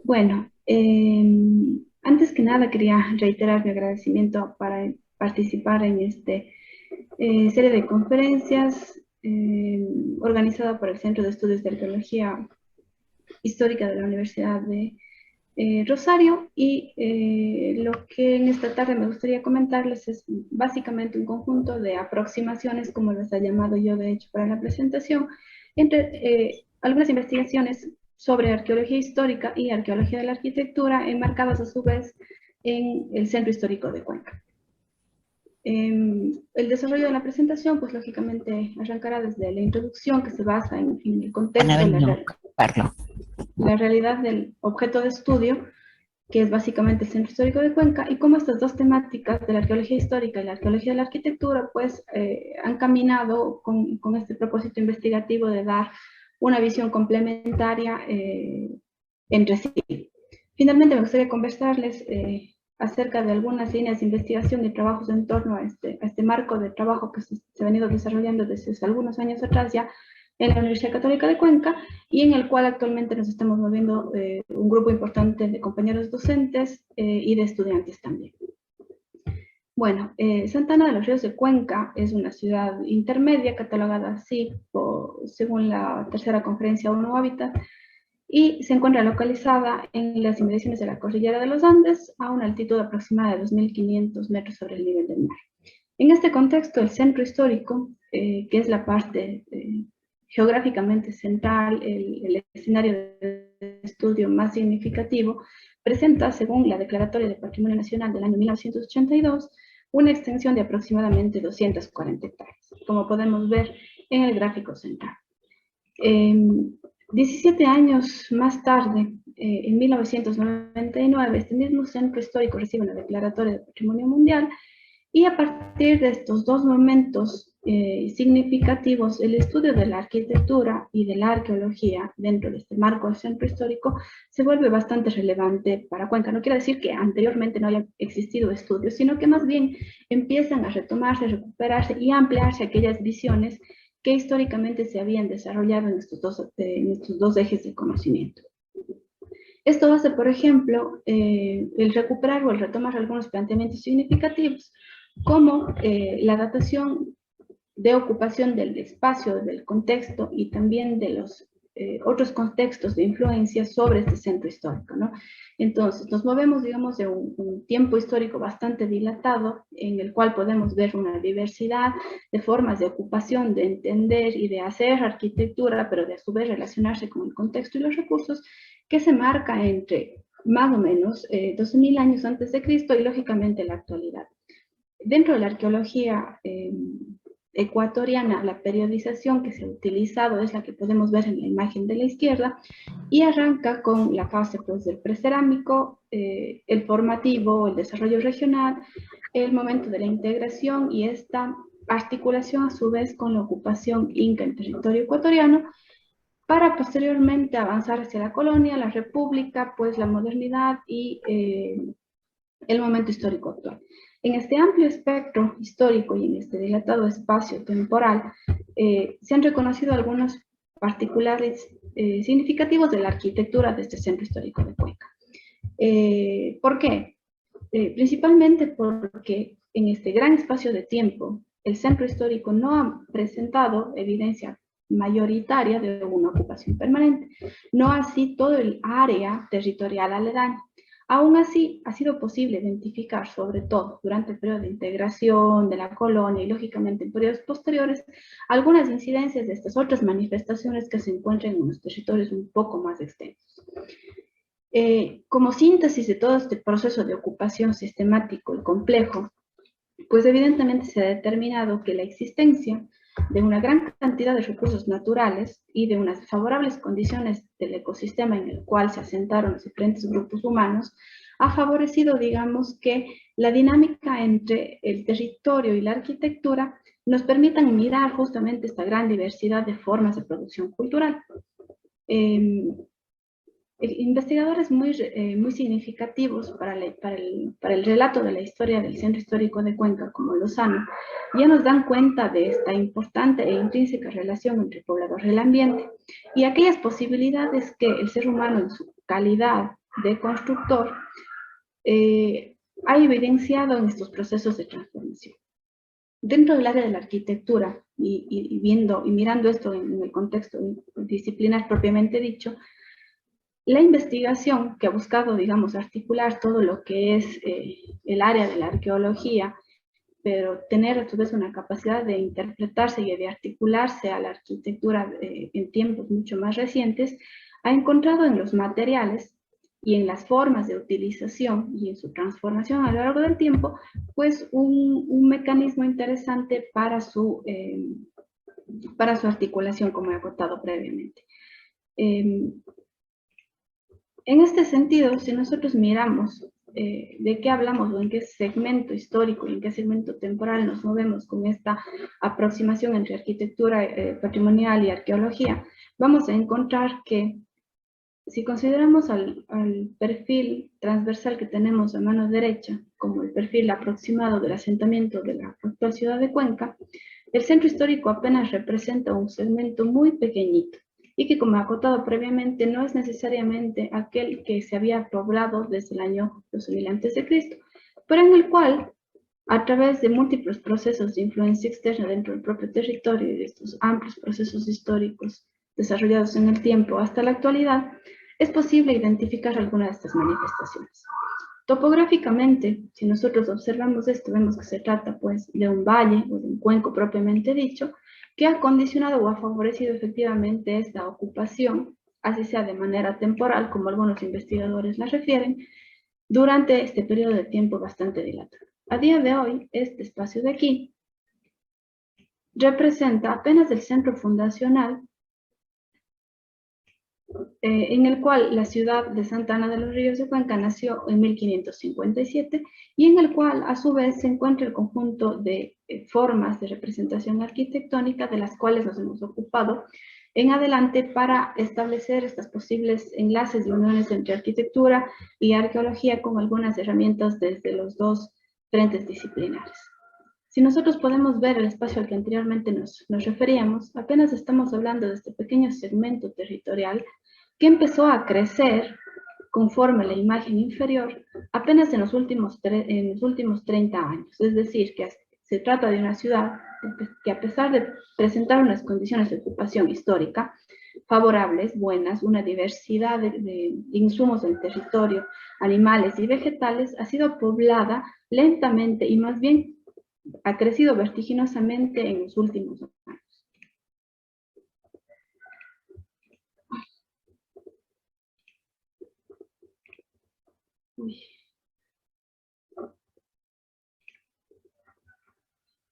Bueno, antes que nada quería reiterar mi agradecimiento para participar en este serie de conferencias organizada por el Centro de Estudios de Arqueología Histórica de la Universidad de Rosario. Y lo que en esta tarde me gustaría comentarles es básicamente un conjunto de aproximaciones, como las he llamado yo de hecho para la presentación, entre algunas investigaciones sobre arqueología histórica y arqueología de la arquitectura, enmarcadas a su vez en el Centro Histórico de Cuenca. El desarrollo de la presentación, pues lógicamente arrancará desde la introducción, que se basa en el Han contexto, venido, Carlos. la realidad del objeto de estudio, que es básicamente el Centro Histórico de Cuenca, y cómo estas dos temáticas de la arqueología histórica y la arqueología de la arquitectura, pues han caminado con este propósito investigativo de dar una visión complementaria entre sí. Finalmente, me gustaría conversarles acerca de algunas líneas de investigación y trabajos en torno a este marco de trabajo que se ha venido desarrollando desde algunos años atrás ya en la Universidad Católica de Cuenca, y en el cual actualmente nos estamos moviendo un grupo importante de compañeros docentes y de estudiantes también. Bueno, Santana de los Ríos de Cuenca es una ciudad intermedia, catalogada así según la tercera conferencia ONU Hábitat, y se encuentra localizada en las inmediaciones de la cordillera de los Andes, a una altitud aproximada de 2.500 metros sobre el nivel del mar. En este contexto, el centro histórico, que es la parte geográficamente central, el escenario de estudio más significativo, presenta, según la Declaratoria de Patrimonio Nacional del año 1982, una extensión de aproximadamente 240 hectáreas, como podemos ver en el gráfico central. 17 años más tarde, en 1999, este mismo centro histórico recibe una declaratoria de Patrimonio Mundial, y a partir de estos dos momentos significativos, el estudio de la arquitectura y de la arqueología dentro de este marco del centro histórico se vuelve bastante relevante para Cuenca. No quiere decir que anteriormente no haya existido estudios, sino que más bien empiezan a retomarse, recuperarse y ampliarse aquellas visiones que históricamente se habían desarrollado en estos dos ejes de conocimiento. Esto hace, por ejemplo, el recuperar o el retomar algunos planteamientos significativos, como la datación de ocupación del espacio, del contexto y también de los otros contextos de influencia sobre este centro histórico, ¿no? Entonces, nos movemos, digamos, de un tiempo histórico bastante dilatado, en el cual podemos ver una diversidad de formas de ocupación, de entender y de hacer arquitectura, pero de a su vez relacionarse con el contexto y los recursos, que se marca entre más o menos 12.000 años antes de Cristo y lógicamente la actualidad. Dentro de la arqueología ecuatoriana, la periodización que se ha utilizado es la que podemos ver en la imagen de la izquierda, y arranca con la fase, pues, del precerámico, el formativo, el desarrollo regional, el momento de la integración y esta articulación a su vez con la ocupación inca en territorio ecuatoriano, para posteriormente avanzar hacia la colonia, la república, pues la modernidad y el momento histórico actual. En este amplio espectro histórico y en este dilatado espacio temporal, se han reconocido algunos particulares significativos de la arquitectura de este centro histórico de Cuenca. ¿Por qué? Principalmente porque en este gran espacio de tiempo, el centro histórico no ha presentado evidencia mayoritaria de una ocupación permanente, no así todo el área territorial aledaña. Aún así, ha sido posible identificar, sobre todo durante el periodo de integración de la colonia y lógicamente en periodos posteriores, algunas incidencias de estas otras manifestaciones que se encuentran en unos territorios un poco más extensos. Como síntesis de todo este proceso de ocupación sistemático y complejo, pues evidentemente se ha determinado que la existencia de una gran cantidad de recursos naturales y de unas favorables condiciones del ecosistema en el cual se asentaron los diferentes grupos humanos ha favorecido, digamos, que la dinámica entre el territorio y la arquitectura nos permitan mirar justamente esta gran diversidad de formas de producción cultural. Investigadores muy significativos para el relato de la historia del centro histórico de Cuenca, como Lozano, ya nos dan cuenta de esta importante e intrínseca relación entre el poblador y el ambiente, y aquellas posibilidades que el ser humano en su calidad de constructor ha evidenciado en estos procesos de transformación. Dentro del área de la arquitectura, y mirando esto en el contexto disciplinar propiamente dicho, la investigación que ha buscado, digamos, articular todo lo que es el área de la arqueología, pero tener a su vez una capacidad de interpretarse y de articularse a la arquitectura en tiempos mucho más recientes, ha encontrado en los materiales y en las formas de utilización y en su transformación a lo largo del tiempo, pues un mecanismo interesante para su articulación, como he acotado previamente. En este sentido, si nosotros miramos de qué hablamos o en qué segmento histórico y en qué segmento temporal nos movemos con esta aproximación entre arquitectura patrimonial y arqueología, vamos a encontrar que si consideramos al perfil transversal que tenemos a mano derecha como el perfil aproximado del asentamiento de la actual ciudad de Cuenca, el centro histórico apenas representa un segmento muy pequeñito y que, como he acotado previamente, no es necesariamente aquel que se había poblado desde el año 2000 a.C., pero en el cual, a través de múltiples procesos de influencia externa dentro del propio territorio y de estos amplios procesos históricos desarrollados en el tiempo hasta la actualidad, es posible identificar algunas de estas manifestaciones. Topográficamente, si nosotros observamos esto, vemos que se trata pues de un valle o de un cuenco propiamente dicho, que ha condicionado o ha favorecido efectivamente esta ocupación, así sea de manera temporal, como algunos investigadores la refieren, durante este periodo de tiempo bastante dilatado. A día de hoy, este espacio de aquí representa apenas el centro fundacional en el cual la ciudad de Santa Ana de los Ríos de Cuenca nació en 1557 y en el cual a su vez se encuentra el conjunto de formas de representación arquitectónica de las cuales nos hemos ocupado en adelante para establecer estas posibles enlaces y uniones entre arquitectura y arqueología con algunas herramientas desde los dos frentes disciplinares. Si nosotros podemos ver el espacio al que anteriormente nos referíamos, apenas estamos hablando de este pequeño segmento territorial que empezó a crecer conforme a la imagen inferior apenas en los últimos 30 años. Es decir, que se trata de una ciudad que, a pesar de presentar unas condiciones de ocupación histórica favorables, buenas, una diversidad de insumos del territorio, animales y vegetales, ha sido poblada lentamente y más bien ha crecido vertiginosamente en los últimos años.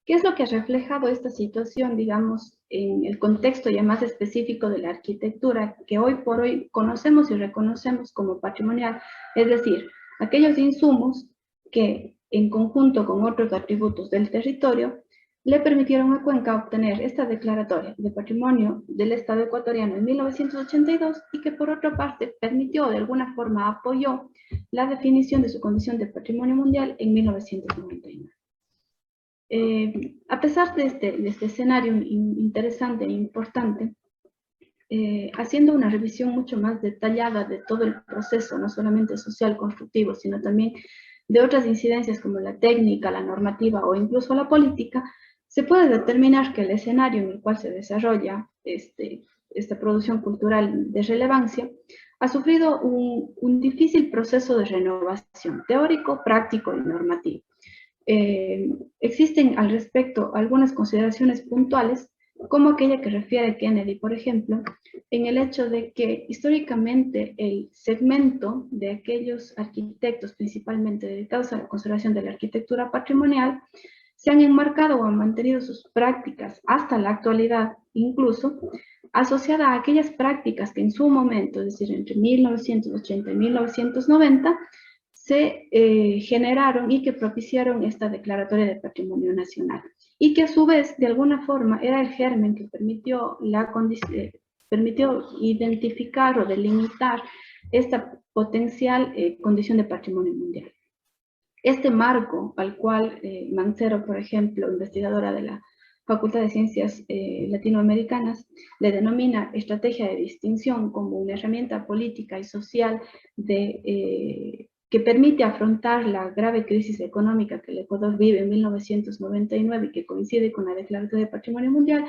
¿Qué es lo que ha reflejado esta situación, digamos, en el contexto ya más específico de la arquitectura que hoy por hoy conocemos y reconocemos como patrimonial? Es decir, aquellos insumos que, en conjunto con otros atributos del territorio, le permitieron a Cuenca obtener esta declaratoria de patrimonio del Estado ecuatoriano en 1982 y que, por otra parte, permitió, de alguna forma apoyó la definición de su condición de patrimonio mundial en 1999. A pesar de este escenario interesante e importante, haciendo una revisión mucho más detallada de todo el proceso, no solamente social constructivo, sino también de otras incidencias como la técnica, la normativa o incluso la política, se puede determinar que el escenario en el cual se desarrolla esta producción cultural de relevancia ha sufrido un difícil proceso de renovación teórico, práctico y normativo. Existen al respecto algunas consideraciones puntuales, como aquella que refiere Kennedy, por ejemplo, en el hecho de que históricamente el segmento de aquellos arquitectos principalmente dedicados a la conservación de la arquitectura patrimonial se han enmarcado o han mantenido sus prácticas hasta la actualidad, incluso asociada a aquellas prácticas que en su momento, es decir, entre 1980 y 1990, se generaron y que propiciaron esta declaratoria de patrimonio nacional y que a su vez de alguna forma era el germen que permitió identificar o delimitar esta potencial condición de patrimonio mundial. Este marco al cual Mancero, por ejemplo, investigadora de la Facultad de Ciencias Latinoamericanas, le denomina estrategia de distinción como una herramienta política y social que permite afrontar la grave crisis económica que el Ecuador vive en 1999 y que coincide con la Declaración de Patrimonio Mundial,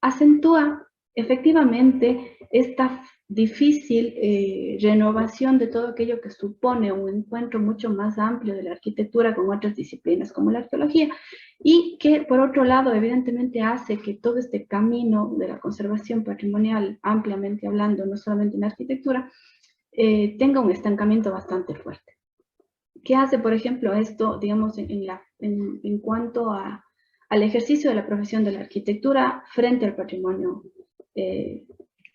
acentúa efectivamente esta difícil renovación de todo aquello que supone un encuentro mucho más amplio de la arquitectura con otras disciplinas como la arqueología, y que por otro lado evidentemente hace que todo este camino de la conservación patrimonial, ampliamente hablando, no solamente en arquitectura, tenga un estancamiento bastante fuerte. ¿Qué hace, por ejemplo, esto, digamos, en cuanto al ejercicio de la profesión de la arquitectura frente al patrimonio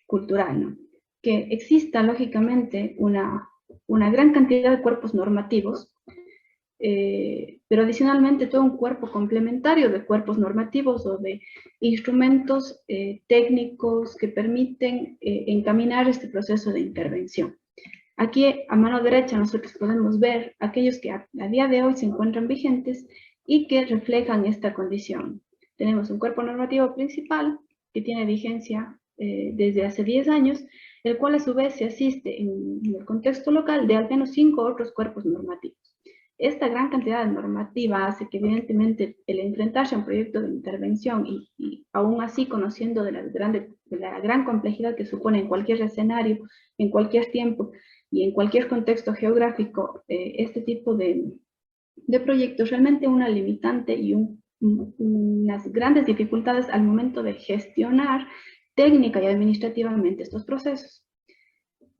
cultural, ¿no? Que exista, lógicamente, una gran cantidad de cuerpos normativos, pero adicionalmente todo un cuerpo complementario de cuerpos normativos o de instrumentos técnicos que permiten encaminar este proceso de intervención. Aquí a mano derecha nosotros podemos ver aquellos que a día de hoy se encuentran vigentes y que reflejan esta condición. Tenemos un cuerpo normativo principal que tiene vigencia desde hace 10 años, el cual a su vez se asiste en el contexto local de al menos 5 otros cuerpos normativos. Esta gran cantidad de normativa hace que evidentemente el enfrentarse a un proyecto de intervención y aún así conociendo de la gran complejidad que supone en cualquier escenario, en cualquier tiempo y en cualquier contexto geográfico, este tipo de proyectos realmente una limitante y unas grandes dificultades al momento de gestionar técnica y administrativamente estos procesos.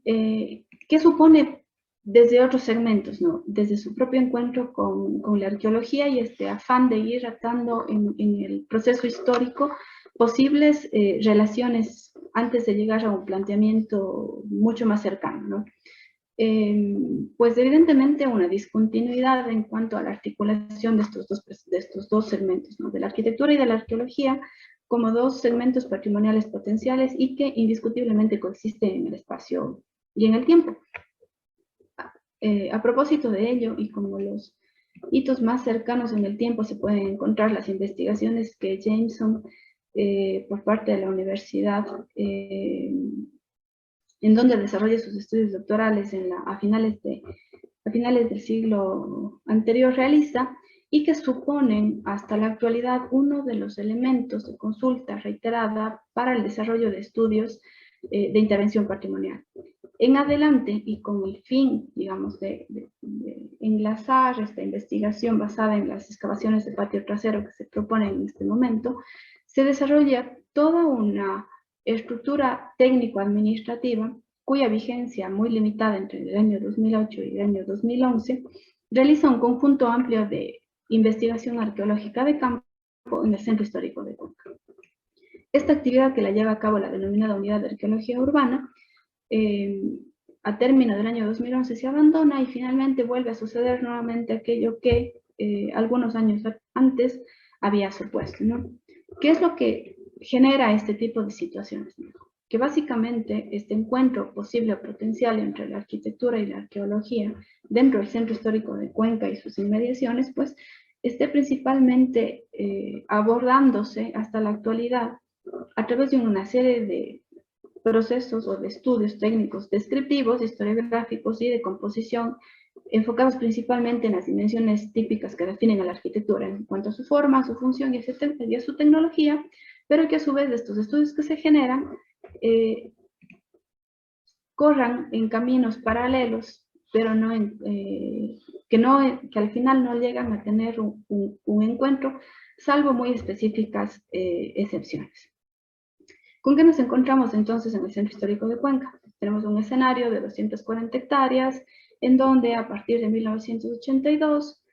¿Qué supone desde otros segmentos, ¿no? Desde su propio encuentro con la arqueología y este afán de ir atando en el proceso histórico posibles relaciones antes de llegar a un planteamiento mucho más cercano, ¿no? Pues evidentemente una discontinuidad en cuanto a la articulación de estos dos segmentos, ¿no? De la arquitectura y de la arqueología como dos segmentos patrimoniales potenciales y que indiscutiblemente coexisten en el espacio y en el tiempo. A propósito de ello, y como los hitos más cercanos en el tiempo se pueden encontrar las investigaciones que Jameson, por parte de la universidad, en donde desarrolla sus estudios doctorales a finales del siglo anterior realiza, y que suponen hasta la actualidad uno de los elementos de consulta reiterada para el desarrollo de estudios de intervención patrimonial. En adelante, y con el fin, digamos, de enlazar esta investigación basada en las excavaciones de patio trasero que se proponen en este momento, se desarrolla toda una estructura técnico-administrativa cuya vigencia muy limitada entre el año 2008 y el año 2011 realiza un conjunto amplio de investigación arqueológica de campo en el Centro Histórico de Cuenca. Esta actividad, que la lleva a cabo la denominada Unidad de Arqueología Urbana, a término del año 2011 se abandona y finalmente vuelve a suceder nuevamente aquello que algunos años antes había supuesto, ¿no? ¿Qué es lo que genera este tipo de situaciones? Que básicamente este encuentro posible o potencial entre la arquitectura y la arqueología dentro del Centro Histórico de Cuenca y sus inmediaciones, pues esté principalmente abordándose hasta la actualidad a través de una serie de procesos o de estudios técnicos descriptivos, historiográficos y de composición, enfocados principalmente en las dimensiones típicas que definen a la arquitectura en cuanto a su forma, su función y a su tecnología, pero que a su vez de estos estudios que se generan corran en caminos paralelos, pero que al final no llegan a tener un encuentro, salvo muy específicas excepciones. ¿Con qué nos encontramos entonces en el Centro Histórico de Cuenca? Tenemos un escenario de 240 hectáreas, en donde a partir de 1982,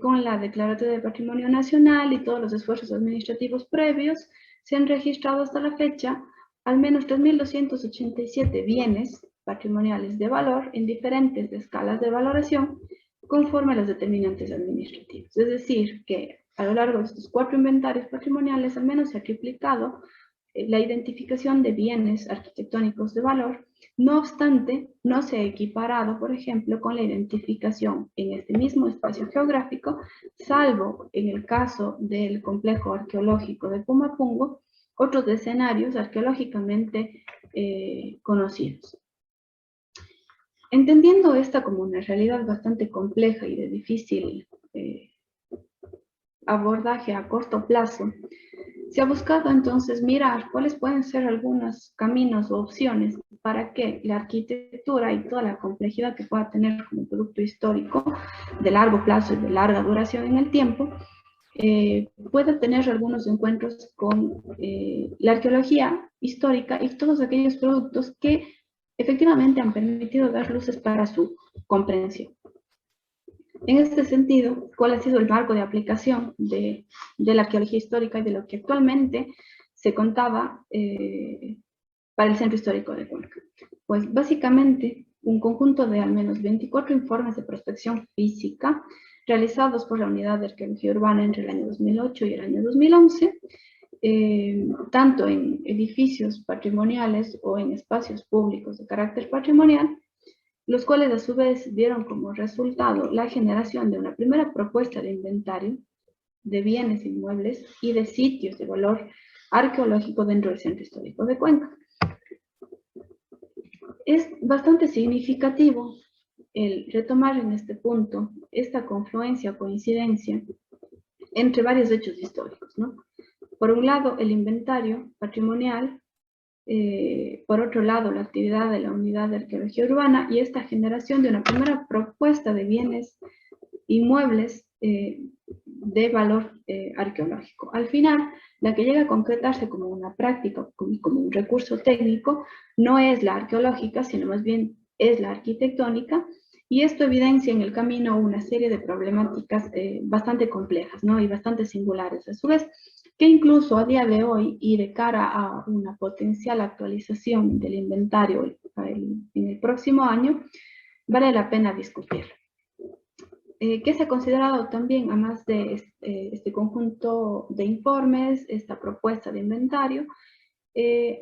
con la Declaratoria de Patrimonio Nacional y todos los esfuerzos administrativos previos, se han registrado hasta la fecha al menos 3.287 bienes patrimoniales de valor en diferentes escalas de valoración conforme a los determinantes administrativos. Es decir, que a lo largo de estos 4 inventarios patrimoniales al menos se ha triplicado la identificación de bienes arquitectónicos de valor No obstante, no se ha equiparado, por ejemplo, con la identificación en este mismo espacio geográfico, salvo en el caso del complejo arqueológico de Pumapungo, otros escenarios arqueológicamente conocidos. Entendiendo esta como una realidad bastante compleja y de difícil abordaje a corto plazo, se ha buscado entonces mirar cuáles pueden ser algunos caminos o opciones para que la arquitectura y toda la complejidad que pueda tener como producto histórico de largo plazo y de larga duración en el tiempo, pueda tener algunos encuentros con la arqueología histórica y todos aquellos productos que efectivamente han permitido dar luces para su comprensión. En este sentido, ¿cuál ha sido el marco de aplicación de la arqueología histórica y de lo que actualmente se contaba para el Centro Histórico de Cuenca? Pues básicamente un conjunto de al menos 24 informes de prospección física realizados por la Unidad de Arqueología Urbana entre el año 2008 y el año 2011, tanto en edificios patrimoniales o en espacios públicos de carácter patrimonial, los cuales a su vez dieron como resultado la generación de una primera propuesta de inventario de bienes inmuebles y de sitios de valor arqueológico dentro del Centro Histórico de Cuenca. Es bastante significativo el retomar en este punto esta confluencia o coincidencia entre varios hechos históricos, ¿no? Por un lado, el inventario patrimonial, por otro lado, la actividad de la Unidad de Arqueología Urbana y esta generación de una primera propuesta de bienes inmuebles de valor arqueológico. Al final, la que llega a concretarse como una práctica, como un recurso técnico, no es la arqueológica, sino más bien es la arquitectónica, y esto evidencia en el camino una serie de problemáticas bastante complejas, ¿no? Y bastante singulares a su vez, que incluso a día de hoy y de cara a una potencial actualización del inventario en el próximo año, vale la pena discutir. ¿Qué se ha considerado también, además de este conjunto de informes, esta propuesta de inventario?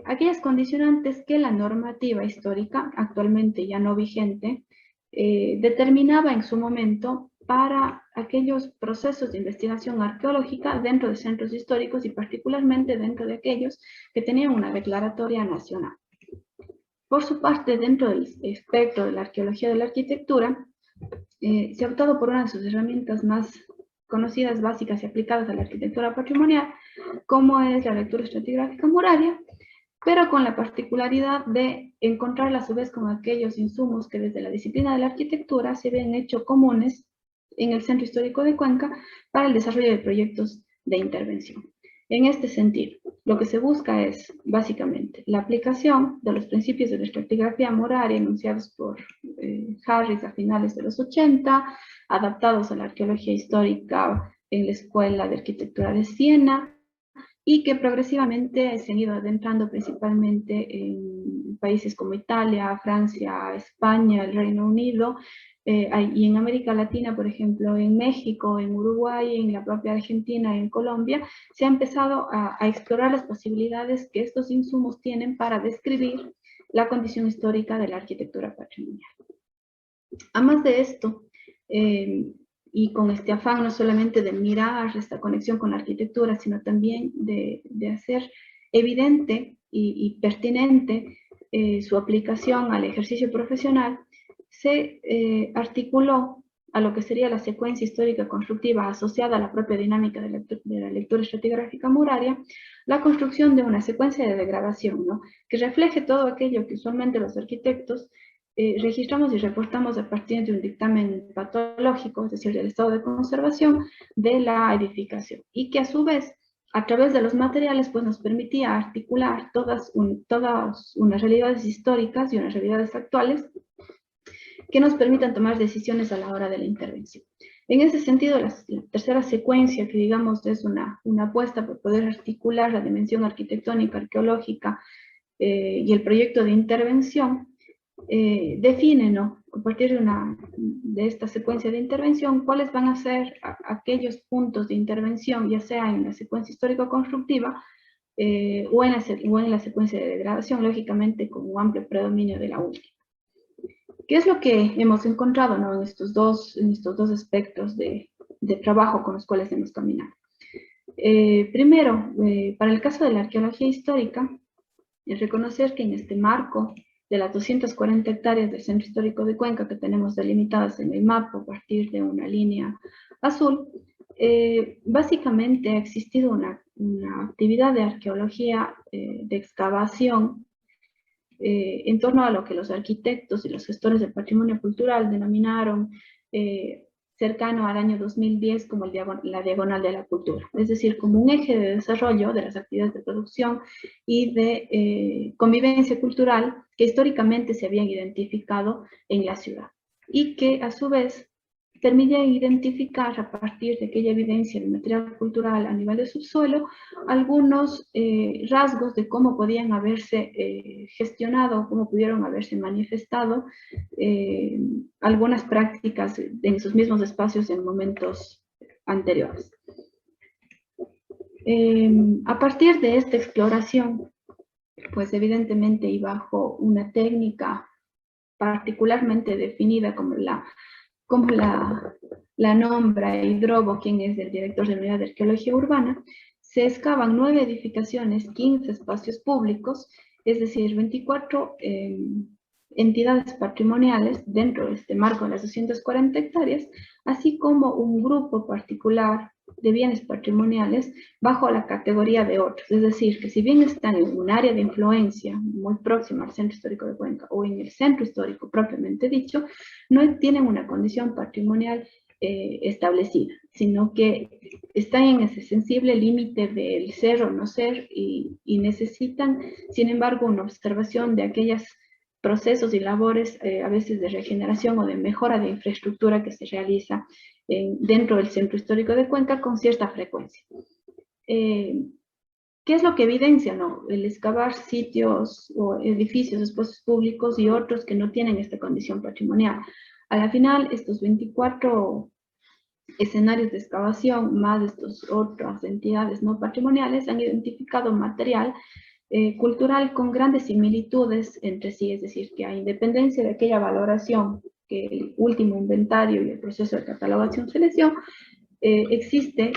Aquellas condicionantes que la normativa histórica, actualmente ya no vigente, determinaba en su momento para aquellos procesos de investigación arqueológica dentro de centros históricos y particularmente dentro de aquellos que tenían una declaratoria nacional. Por su parte, dentro del espectro de la arqueología de la arquitectura, se ha optado por una de sus herramientas más conocidas, básicas y aplicadas a la arquitectura patrimonial, como es la lectura estratigráfica muraria, pero con la particularidad de encontrarla a su vez con aquellos insumos que desde la disciplina de la arquitectura se habían hecho comunes en el Centro Histórico de Cuenca para el desarrollo de proyectos de intervención. En este sentido, lo que se busca es, básicamente, la aplicación de los principios de la estratigrafía muraria enunciados por Harris a finales de los 80, adaptados a la arqueología histórica en la Escuela de Arquitectura de Siena, y que progresivamente se han ido adentrando principalmente en países como Italia, Francia, España, el Reino Unido, y en América Latina, por ejemplo, en México, en Uruguay, en la propia Argentina, en Colombia, se ha empezado a explorar las posibilidades que estos insumos tienen para describir la condición histórica de la arquitectura patrimonial. Además de esto, y con este afán no solamente de mirar esta conexión con la arquitectura, sino también de hacer evidente y pertinente su aplicación al ejercicio profesional, se articuló a lo que sería la secuencia histórica constructiva asociada a la propia dinámica de la lectura estratigráfica muraria, la construcción de una secuencia de degradación, ¿no? Que refleje todo aquello que usualmente los arquitectos registramos y reportamos a partir de un dictamen patológico, es decir, del estado de conservación de la edificación, y que a su vez, a través de los materiales, pues nos permitía articular todas unas realidades históricas y unas realidades actuales que nos permitan tomar decisiones a la hora de la intervención. En ese sentido, la tercera secuencia, que digamos es una apuesta por poder articular la dimensión arquitectónica, arqueológica y el proyecto de intervención, define, ¿no?, a partir de esta secuencia de intervención, cuáles van a ser aquellos puntos de intervención, ya sea en la secuencia histórico-constructiva o en la secuencia de degradación, lógicamente con un amplio predominio de la última. ¿Qué es lo que hemos encontrado, ¿no?, en estos dos aspectos de trabajo con los cuales hemos caminado? Primero, para el caso de la arqueología histórica, es reconocer que en este marco de las 240 hectáreas del Centro Histórico de Cuenca que tenemos delimitadas en el mapa a partir de una línea azul, básicamente ha existido una actividad de arqueología de excavación en torno a lo que los arquitectos y los gestores del patrimonio cultural denominaron cercano al año 2010 como la diagonal de la cultura, es decir, como un eje de desarrollo de las actividades de producción y de convivencia cultural que históricamente se habían identificado en la ciudad y que a su vez permitía identificar a partir de aquella evidencia del material cultural a nivel de subsuelo algunos rasgos de cómo podían haberse gestionado, cómo pudieron haberse manifestado algunas prácticas en sus mismos espacios en momentos anteriores. A partir de esta exploración, pues evidentemente y bajo una técnica particularmente definida como la nombra Hidrobo, quien es el director de la Unidad de Arqueología Urbana, se excavan 9 edificaciones, 15 espacios públicos, es decir, 24 entidades patrimoniales dentro de este marco de las 240 hectáreas, así como un grupo particular de bienes patrimoniales bajo la categoría de otros. Es decir, que si bien están en un área de influencia muy próxima al Centro Histórico de Cuenca o en el Centro Histórico propiamente dicho, no tienen una condición patrimonial establecida, sino que están en ese sensible límite del ser o no ser y necesitan, sin embargo, una observación de aquellos procesos y labores a veces de regeneración o de mejora de infraestructura que se realiza dentro del Centro Histórico de Cuenca con cierta frecuencia. ¿Qué es lo que evidencia, no? El excavar sitios o edificios, espacios públicos y otros que no tienen esta condición patrimonial. A la final, estos 24 escenarios de excavación, más estas otras entidades no patrimoniales, han identificado material cultural con grandes similitudes entre sí, es decir, que a independencia de aquella valoración que el último inventario y el proceso de catalogación selección, existe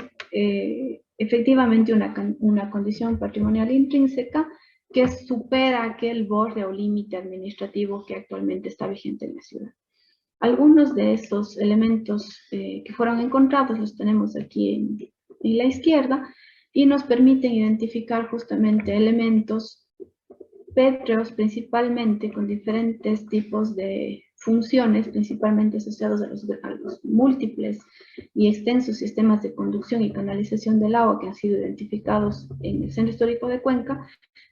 efectivamente una condición patrimonial intrínseca que supera aquel borde o límite administrativo que actualmente está vigente en la ciudad. Algunos de esos elementos que fueron encontrados los tenemos aquí en la izquierda y nos permiten identificar justamente elementos pétreos principalmente con diferentes tipos de funciones, principalmente asociados a los múltiples y extensos sistemas de conducción y canalización del agua que han sido identificados en el Centro Histórico de Cuenca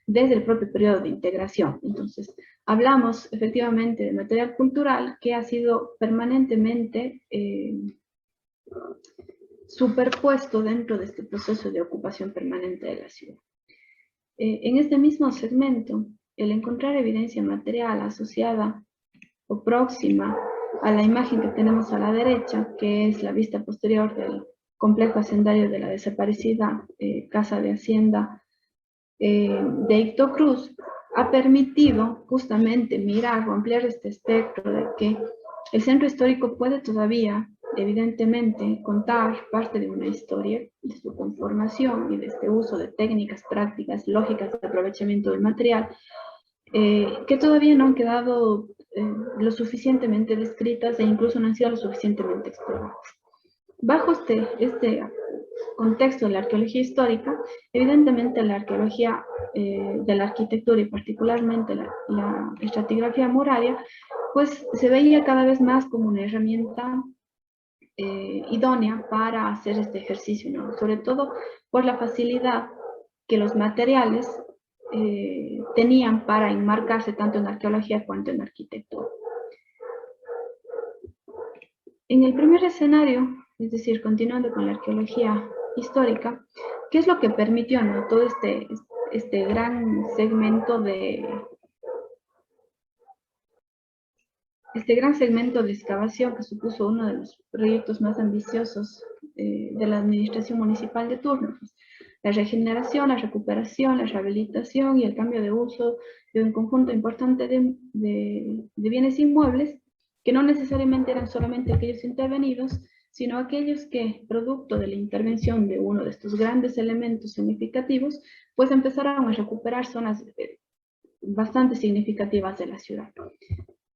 desde el propio periodo de integración. Entonces, hablamos efectivamente de material cultural que ha sido permanentemente superpuesto dentro de este proceso de ocupación permanente de la ciudad. En este mismo segmento, el encontrar evidencia material asociada o próxima a la imagen que tenemos a la derecha, que es la vista posterior del complejo hacendario de la desaparecida Casa de Hacienda de Icto Cruz, ha permitido justamente mirar o ampliar este espectro de que el centro histórico puede todavía, evidentemente, contar parte de una historia, de su conformación y de este uso de técnicas, prácticas, lógicas de aprovechamiento del material, que todavía no han quedado lo suficientemente descritas e incluso no han sido lo suficientemente exploradas. Bajo este contexto de la arqueología histórica, evidentemente la arqueología de la arquitectura y particularmente la estratigrafía muraria, pues se veía cada vez más como una herramienta idónea para hacer este ejercicio, ¿no? Sobre todo por la facilidad que los materiales tenían para enmarcarse tanto en arqueología cuanto en arquitectura. En el primer escenario, es decir, continuando con la arqueología histórica, ¿qué es lo que permitió, ¿no?, todo este gran segmento de excavación que supuso uno de los proyectos más ambiciosos de la administración municipal de turno? Pues, la regeneración, la recuperación, la rehabilitación y el cambio de uso de un conjunto importante de bienes inmuebles, que no necesariamente eran solamente aquellos intervenidos, sino aquellos que, producto de la intervención de uno de estos grandes elementos significativos, pues empezaron a recuperar zonas bastante significativas de la ciudad.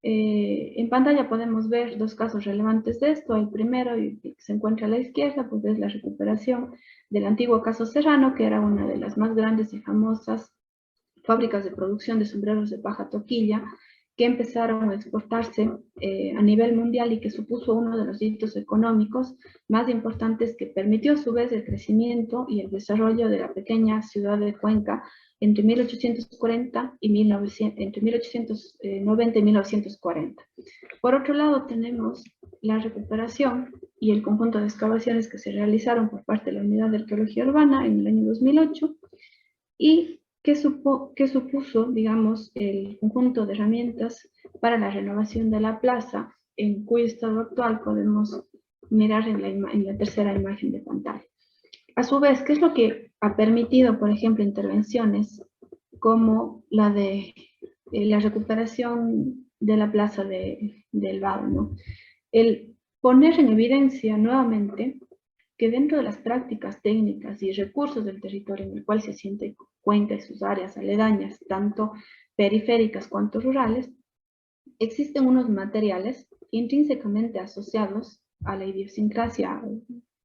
En pantalla podemos ver dos casos relevantes de esto. El primero, que se encuentra a la izquierda, pues es la recuperación del antiguo Caso Serrano, que era una de las más grandes y famosas fábricas de producción de sombreros de paja toquilla, que empezaron a exportarse a nivel mundial y que supuso uno de los hitos económicos más importantes que permitió a su vez el crecimiento y el desarrollo de la pequeña ciudad de Cuenca entre 1840 y entre 1890 y 1940. Por otro lado, tenemos la recuperación y el conjunto de excavaciones que se realizaron por parte de la Unidad de Arqueología Urbana en el año 2008 y que supuso, digamos, el conjunto de herramientas para la renovación de la plaza, en cuyo estado actual podemos mirar en la tercera imagen de pantalla. A su vez, ¿qué es lo que ha permitido, por ejemplo, intervenciones como la de la recuperación de la plaza del Vado, ¿no? El poner en evidencia nuevamente que dentro de las prácticas técnicas y recursos del territorio en el cual se siente Cuenca y sus áreas aledañas, tanto periféricas cuanto rurales, existen unos materiales intrínsecamente asociados a la idiosincrasia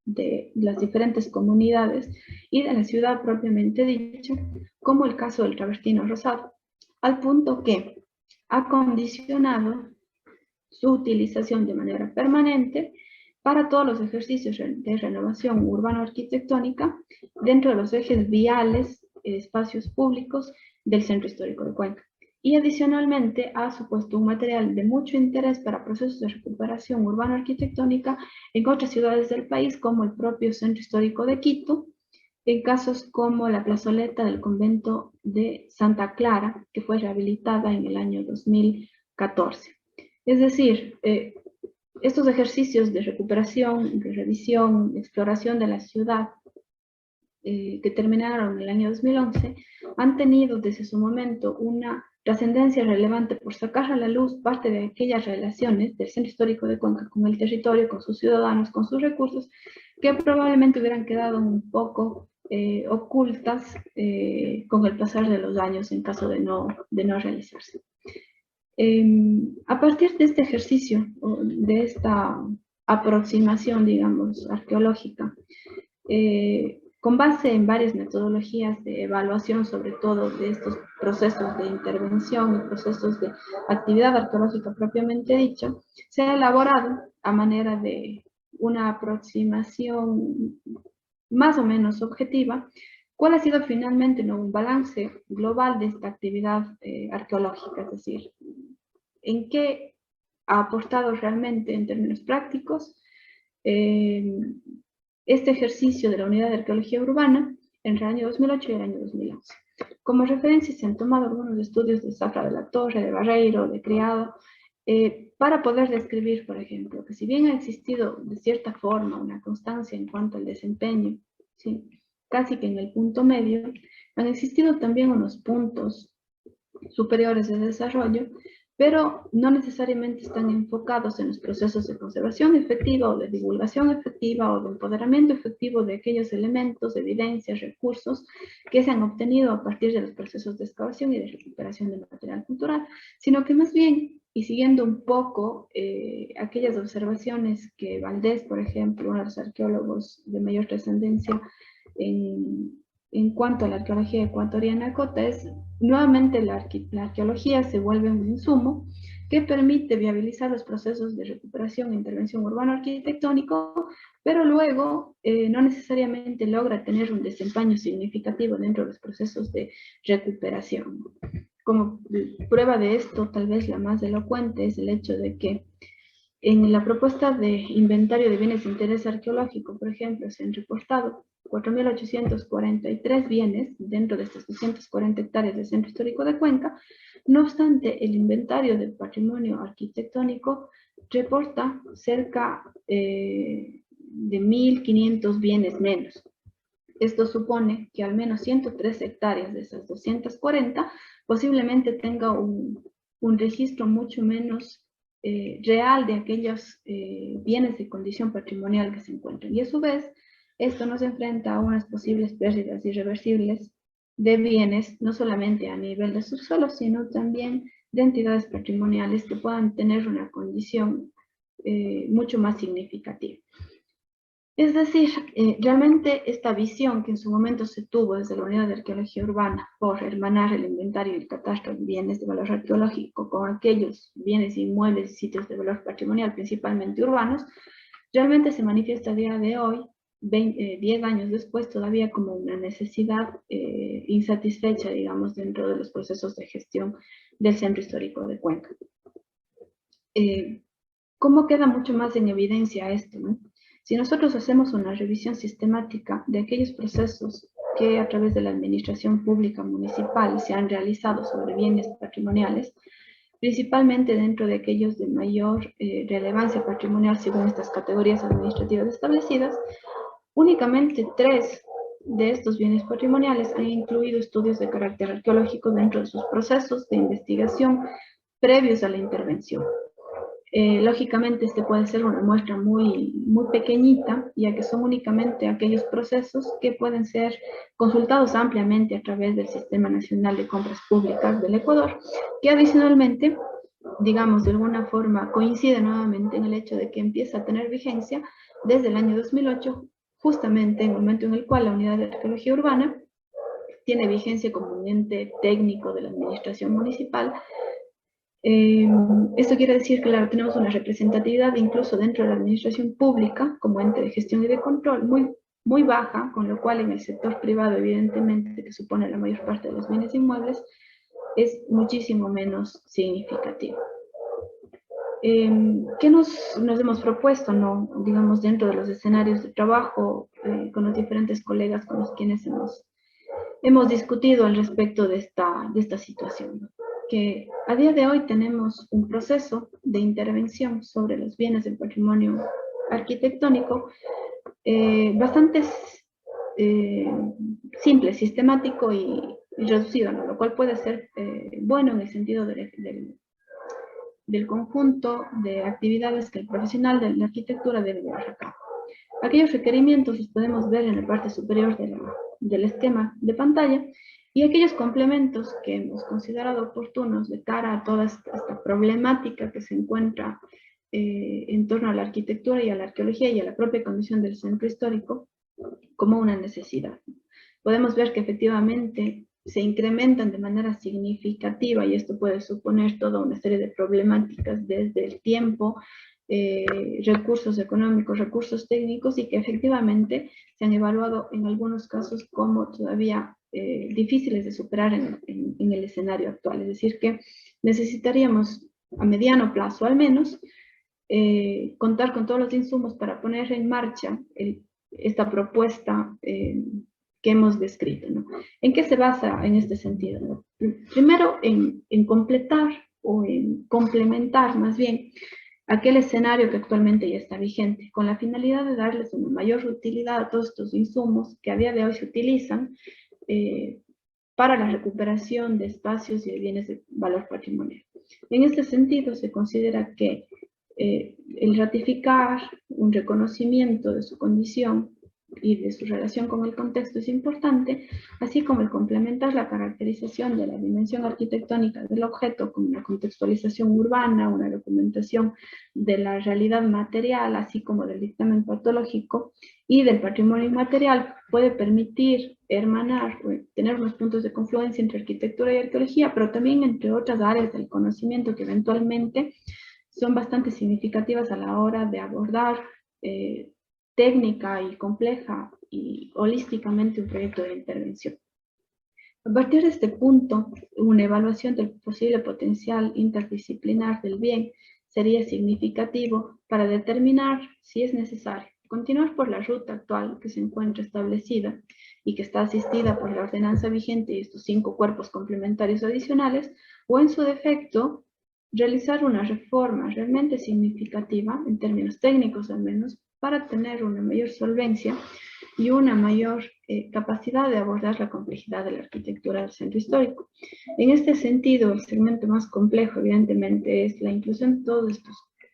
de las diferentes comunidades y de la ciudad propiamente dicha, como el caso del travertino rosado, al punto que ha condicionado su utilización de manera permanente para todos los ejercicios de renovación urbano-arquitectónica dentro de los ejes viales, espacios públicos del Centro Histórico de Cuenca. Y adicionalmente ha supuesto un material de mucho interés para procesos de recuperación urbano-arquitectónica en otras ciudades del país, como el propio Centro Histórico de Quito, en casos como la plazoleta del convento de Santa Clara, que fue rehabilitada en el año 2014. Es decir, estos ejercicios de recuperación, de revisión, de exploración de la ciudad, que terminaron en el año 2011, han tenido desde su momento una trascendencia relevante por sacar a la luz parte de aquellas relaciones del Centro Histórico de Cuenca con el territorio, con sus ciudadanos, con sus recursos, que probablemente hubieran quedado un poco ocultas con el pasar de los años en caso de no realizarse. A partir de este ejercicio, de esta aproximación, digamos, arqueológica, con base en varias metodologías de evaluación, sobre todo de estos procesos de intervención y procesos de actividad arqueológica propiamente dicha, se ha elaborado a manera de una aproximación más o menos objetiva cuál ha sido finalmente, ¿no?, un balance global de esta actividad arqueológica, es decir, en qué ha aportado realmente en términos prácticos este ejercicio de la Unidad de Arqueología Urbana entre el año 2008 y el año 2011. Como referencia se han tomado algunos estudios de Zafra de la Torre, de Barreiro, de Criado, para poder describir, por ejemplo, que si bien ha existido de cierta forma una constancia en cuanto al desempeño, ¿sí?, casi que en el punto medio, han existido también unos puntos superiores de desarrollo, pero no necesariamente están enfocados en los procesos de conservación efectiva o de divulgación efectiva o de empoderamiento efectivo de aquellos elementos, evidencias, recursos que se han obtenido a partir de los procesos de excavación y de recuperación de material cultural, sino que más bien, y siguiendo un poco aquellas observaciones que Valdés, por ejemplo, uno de los arqueólogos de mayor trascendencia en cuanto a la arqueología ecuatoriana cota, es nuevamente la arqueología se vuelve un insumo que permite viabilizar los procesos de recuperación e intervención urbano-arquitectónico, pero luego no necesariamente logra tener un desempeño significativo dentro de los procesos de recuperación. Como prueba de esto, tal vez la más elocuente, es el hecho de que en la propuesta de inventario de bienes de interés arqueológico, por ejemplo, se han reportado 4.843 bienes dentro de estas 240 hectáreas del Centro Histórico de Cuenca. No obstante, el inventario del patrimonio arquitectónico reporta cerca de 1.500 bienes menos. Esto supone que al menos 103 hectáreas de esas 240 posiblemente tenga un registro mucho menos real de aquellos bienes de condición patrimonial que se encuentran. Y a su vez, esto nos enfrenta a unas posibles pérdidas irreversibles de bienes, no solamente a nivel de subsuelo, sino también de entidades patrimoniales que puedan tener una condición mucho más significativa. Es decir, realmente esta visión que en su momento se tuvo desde la Unidad de Arqueología Urbana por hermanar el inventario y el catastro de bienes de valor arqueológico con aquellos bienes inmuebles y sitios de valor patrimonial, principalmente urbanos, realmente se manifiesta a día de hoy, 10 años después, todavía como una necesidad insatisfecha, digamos, dentro de los procesos de gestión del Centro Histórico de Cuenca. ¿Cómo queda mucho más en evidencia esto, no? Si nosotros hacemos una revisión sistemática de aquellos procesos que a través de la administración pública municipal se han realizado sobre bienes patrimoniales, principalmente dentro de aquellos de mayor relevancia patrimonial según estas categorías administrativas establecidas, únicamente 3 de estos bienes patrimoniales han incluido estudios de carácter arqueológico dentro de sus procesos de investigación previos a la intervención. Lógicamente, este puede ser una muestra muy pequeñita, ya que son únicamente aquellos procesos que pueden ser consultados ampliamente a través del Sistema Nacional de Compras Públicas del Ecuador, que adicionalmente, digamos, de alguna forma coincide nuevamente en el hecho de que empieza a tener vigencia desde el año 2008, justamente en el momento en el cual la Unidad de Arqueología Urbana tiene vigencia como un ente técnico de la administración municipal. Esto quiere decir que, claro, tenemos una representatividad incluso dentro de la administración pública como ente de gestión y de control muy baja, con lo cual en el sector privado, evidentemente, que supone la mayor parte de los bienes inmuebles, es muchísimo menos significativo. ¿Qué nos hemos propuesto, no? Digamos, dentro de los escenarios de trabajo con los diferentes colegas con los quienes hemos discutido al respecto de esta situación, ¿no? Que a día de hoy tenemos un proceso de intervención sobre los bienes del patrimonio arquitectónico bastante simple, sistemático y reducido, ¿no? Lo cual puede ser bueno en el sentido del conjunto de actividades que el profesional de la arquitectura debe llevar a cabo. Aquellos requerimientos los podemos ver en la parte superior del esquema de pantalla, y aquellos complementos que hemos considerado oportunos de cara a toda esta problemática que se encuentra en torno a la arquitectura y a la arqueología y a la propia condición del centro histórico como una necesidad. Podemos ver que efectivamente se incrementan de manera significativa, y esto puede suponer toda una serie de problemáticas desde el tiempo, recursos económicos, recursos técnicos, y que efectivamente se han evaluado en algunos casos como todavía difíciles de superar en el escenario actual. Es decir, que necesitaríamos a mediano plazo al menos contar con todos los insumos para poner en marcha esta propuesta que hemos descrito, ¿no? ¿En qué se basa en este sentido, ¿no? Primero, en completar o en complementar más bien aquel escenario que actualmente ya está vigente, con la finalidad de darles una mayor utilidad a todos estos insumos que a día de hoy se utilizan para la recuperación de espacios y de bienes de valor patrimonial. En este sentido, se considera que el ratificar un reconocimiento de su condición y de su relación con el contexto es importante, así como el complementar la caracterización de la dimensión arquitectónica del objeto con una contextualización urbana, una documentación de la realidad material, así como del dictamen patológico y del patrimonio inmaterial, puede permitir hermanar, tener unos puntos de confluencia entre arquitectura y arqueología, pero también entre otras áreas del conocimiento que eventualmente son bastante significativas a la hora de abordar técnica y compleja y holísticamente un proyecto de intervención. A partir de este punto, una evaluación del posible potencial interdisciplinar del bien sería significativo para determinar si es necesario continuar por la ruta actual que se encuentra establecida y que está asistida por la ordenanza vigente y estos 5 cuerpos complementarios adicionales, o en su defecto, realizar una reforma realmente significativa, en términos técnicos al menos, para tener una mayor solvencia y una mayor capacidad de abordar la complejidad de la arquitectura del centro histórico. En este sentido, el segmento más complejo, evidentemente, es la inclusión de todos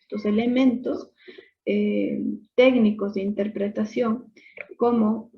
estos elementos técnicos de interpretación, como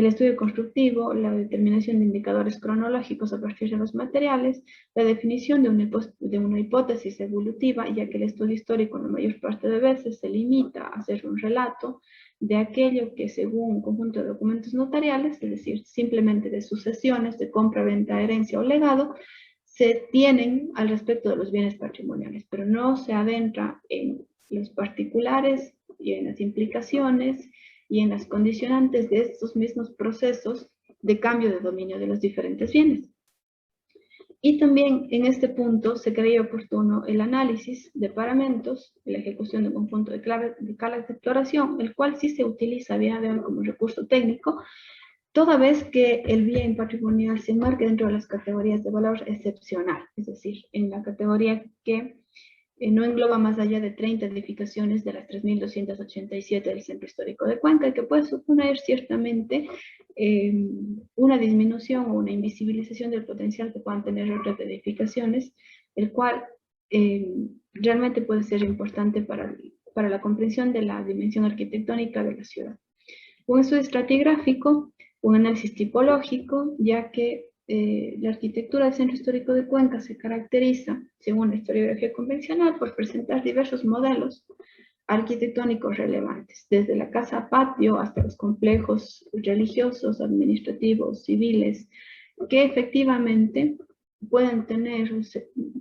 el estudio constructivo, la determinación de indicadores cronológicos a partir de los materiales, la definición de una hipótesis evolutiva, ya que el estudio histórico la mayor parte de veces se limita a hacer un relato de aquello que según un conjunto de documentos notariales, es decir, simplemente de sucesiones, de compra, venta, herencia o legado, se tienen al respecto de los bienes patrimoniales, pero no se adentra en los particulares y en las implicaciones y en las condicionantes de estos mismos procesos de cambio de dominio de los diferentes bienes. Y también en este punto se creía oportuno el análisis de paramentos, la ejecución de un conjunto de calas de exploración, el cual sí se utiliza a día de hoy como recurso técnico, toda vez que el bien patrimonial se enmarque dentro de las categorías de valor excepcional, es decir, en la categoría que no engloba más allá de 30 edificaciones de las 3.287 del Centro Histórico de Cuenca, y que puede suponer ciertamente una disminución o una invisibilización del potencial que puedan tener otras edificaciones, el cual realmente puede ser importante para la comprensión de la dimensión arquitectónica de la ciudad. Un estudio estratigráfico, un análisis tipológico, ya que la arquitectura del Centro Histórico de Cuenca se caracteriza, según la historiografía convencional, por presentar diversos modelos arquitectónicos relevantes, desde la casa-patio hasta los complejos religiosos, administrativos, civiles, que efectivamente pueden tener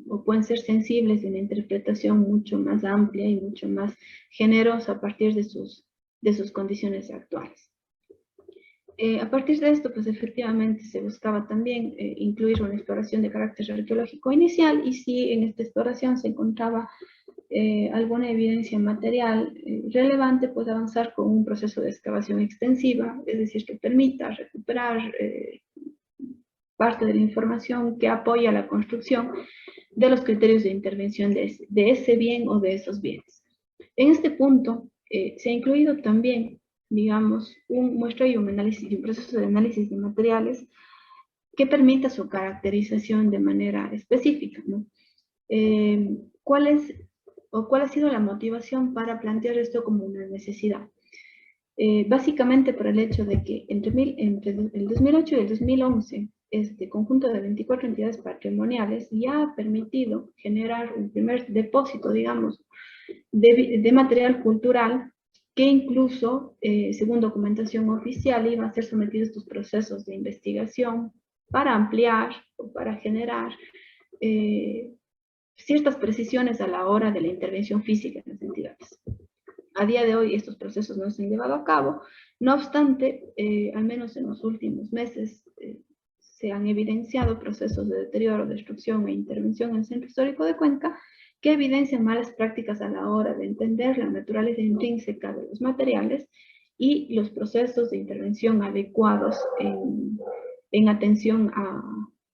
o pueden ser sensibles de una interpretación mucho más amplia y mucho más generosa a partir de sus condiciones actuales. A partir de esto, pues efectivamente se buscaba también incluir una exploración de carácter arqueológico inicial, y si en esta exploración se encontraba alguna evidencia material relevante, pues avanzar con un proceso de excavación extensiva, es decir, que permita recuperar parte de la información que apoya la construcción de los criterios de intervención de ese bien o de esos bienes. En este punto se ha incluido también, digamos, un muestreo y un análisis, un proceso de análisis de materiales que permita su caracterización de manera específica, ¿no? ¿Cuál ha sido la motivación para plantear esto como una necesidad? Básicamente por el hecho de que entre el 2008 y el 2011, este conjunto de 24 entidades patrimoniales ya ha permitido generar un primer depósito, digamos, de material cultural que incluso, según documentación oficial, iba a ser sometido a estos procesos de investigación para ampliar o para generar ciertas precisiones a la hora de la intervención física en las entidades. A día de hoy estos procesos no se han llevado a cabo, no obstante, al menos en los últimos meses se han evidenciado procesos de deterioro, destrucción e intervención en el Centro Histórico de Cuenca que evidencian malas prácticas a la hora de entender la naturaleza intrínseca de los materiales y los procesos de intervención adecuados en atención a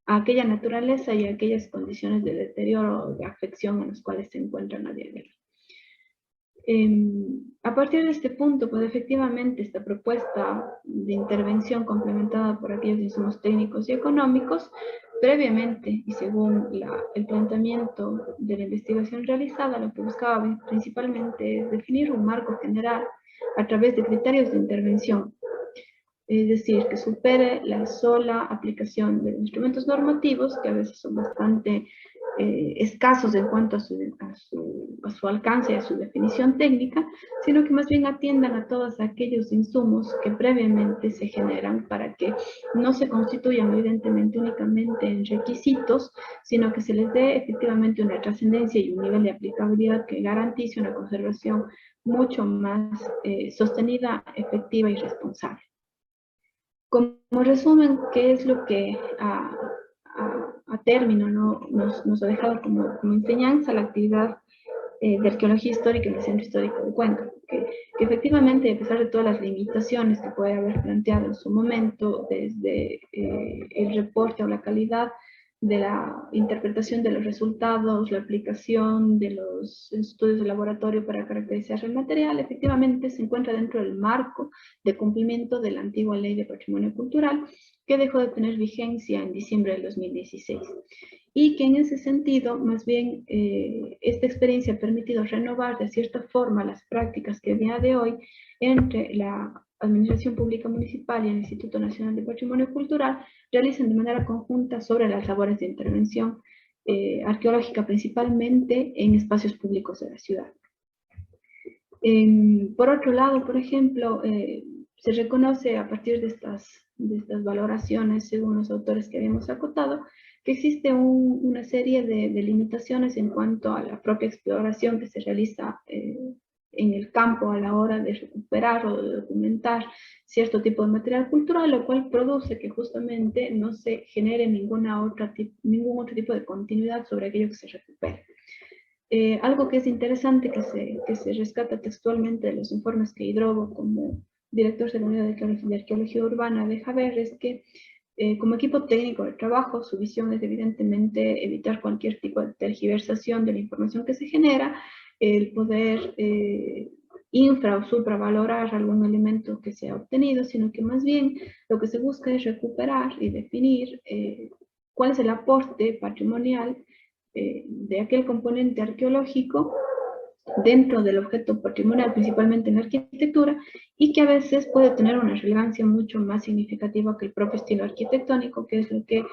aquella naturaleza y a aquellas condiciones de deterioro o de afección en las cuales se encuentran a día de hoy. A partir de este punto, pues efectivamente esta propuesta de intervención complementada por aquellos insumos técnicos y económicos, previamente y según el planteamiento de la investigación realizada, lo que buscaba principalmente es definir un marco general a través de criterios de intervención, es decir, que supere la sola aplicación de instrumentos normativos, que a veces son bastante escasos en cuanto a su alcance y a su definición técnica, sino que más bien atiendan a todos aquellos insumos que previamente se generan para que no se constituyan evidentemente únicamente en requisitos, sino que se les dé efectivamente una trascendencia y un nivel de aplicabilidad que garantice una conservación mucho más sostenida, efectiva y responsable. Como resumen, ¿qué es lo que a término nos ha dejado como enseñanza la actividad de arqueología histórica en el Centro Histórico de Cuenca? Que efectivamente, a pesar de todas las limitaciones que puede haber planteado en su momento, desde el reporte o la calidad la interpretación de los resultados, la aplicación de los estudios de laboratorio para caracterizar el material, efectivamente se encuentra dentro del marco de cumplimiento de la antigua Ley de Patrimonio Cultural, que dejó de tener vigencia en diciembre del 2016. Y que en ese sentido, más bien, esta experiencia ha permitido renovar de cierta forma las prácticas que a día de hoy entre la Administración Pública Municipal y el Instituto Nacional de Patrimonio Cultural realizan de manera conjunta sobre las labores de intervención arqueológica, principalmente en espacios públicos de la ciudad. Por otro lado, por ejemplo, se reconoce a partir de estas valoraciones, según los autores que habíamos acotado, que existe una serie de limitaciones en cuanto a la propia exploración que se realiza en el campo a la hora de recuperar o de documentar cierto tipo de material cultural, lo cual produce que justamente no se genere ningún otro tipo de continuidad sobre aquello que se recupera. Algo que es interesante que se rescata textualmente de los informes que Hidrobo, como director de la Unidad de Arqueología Urbana, deja ver es que como equipo técnico de trabajo, su visión es evidentemente evitar cualquier tipo de tergiversación de la información que se genera, el poder infra o supravalorar algún elemento que se ha obtenido, sino que más bien lo que se busca es recuperar y definir cuál es el aporte patrimonial de aquel componente arqueológico dentro del objeto patrimonial, principalmente en la arquitectura, y que a veces puede tener una relevancia mucho más significativa que el propio estilo arquitectónico, que es lo que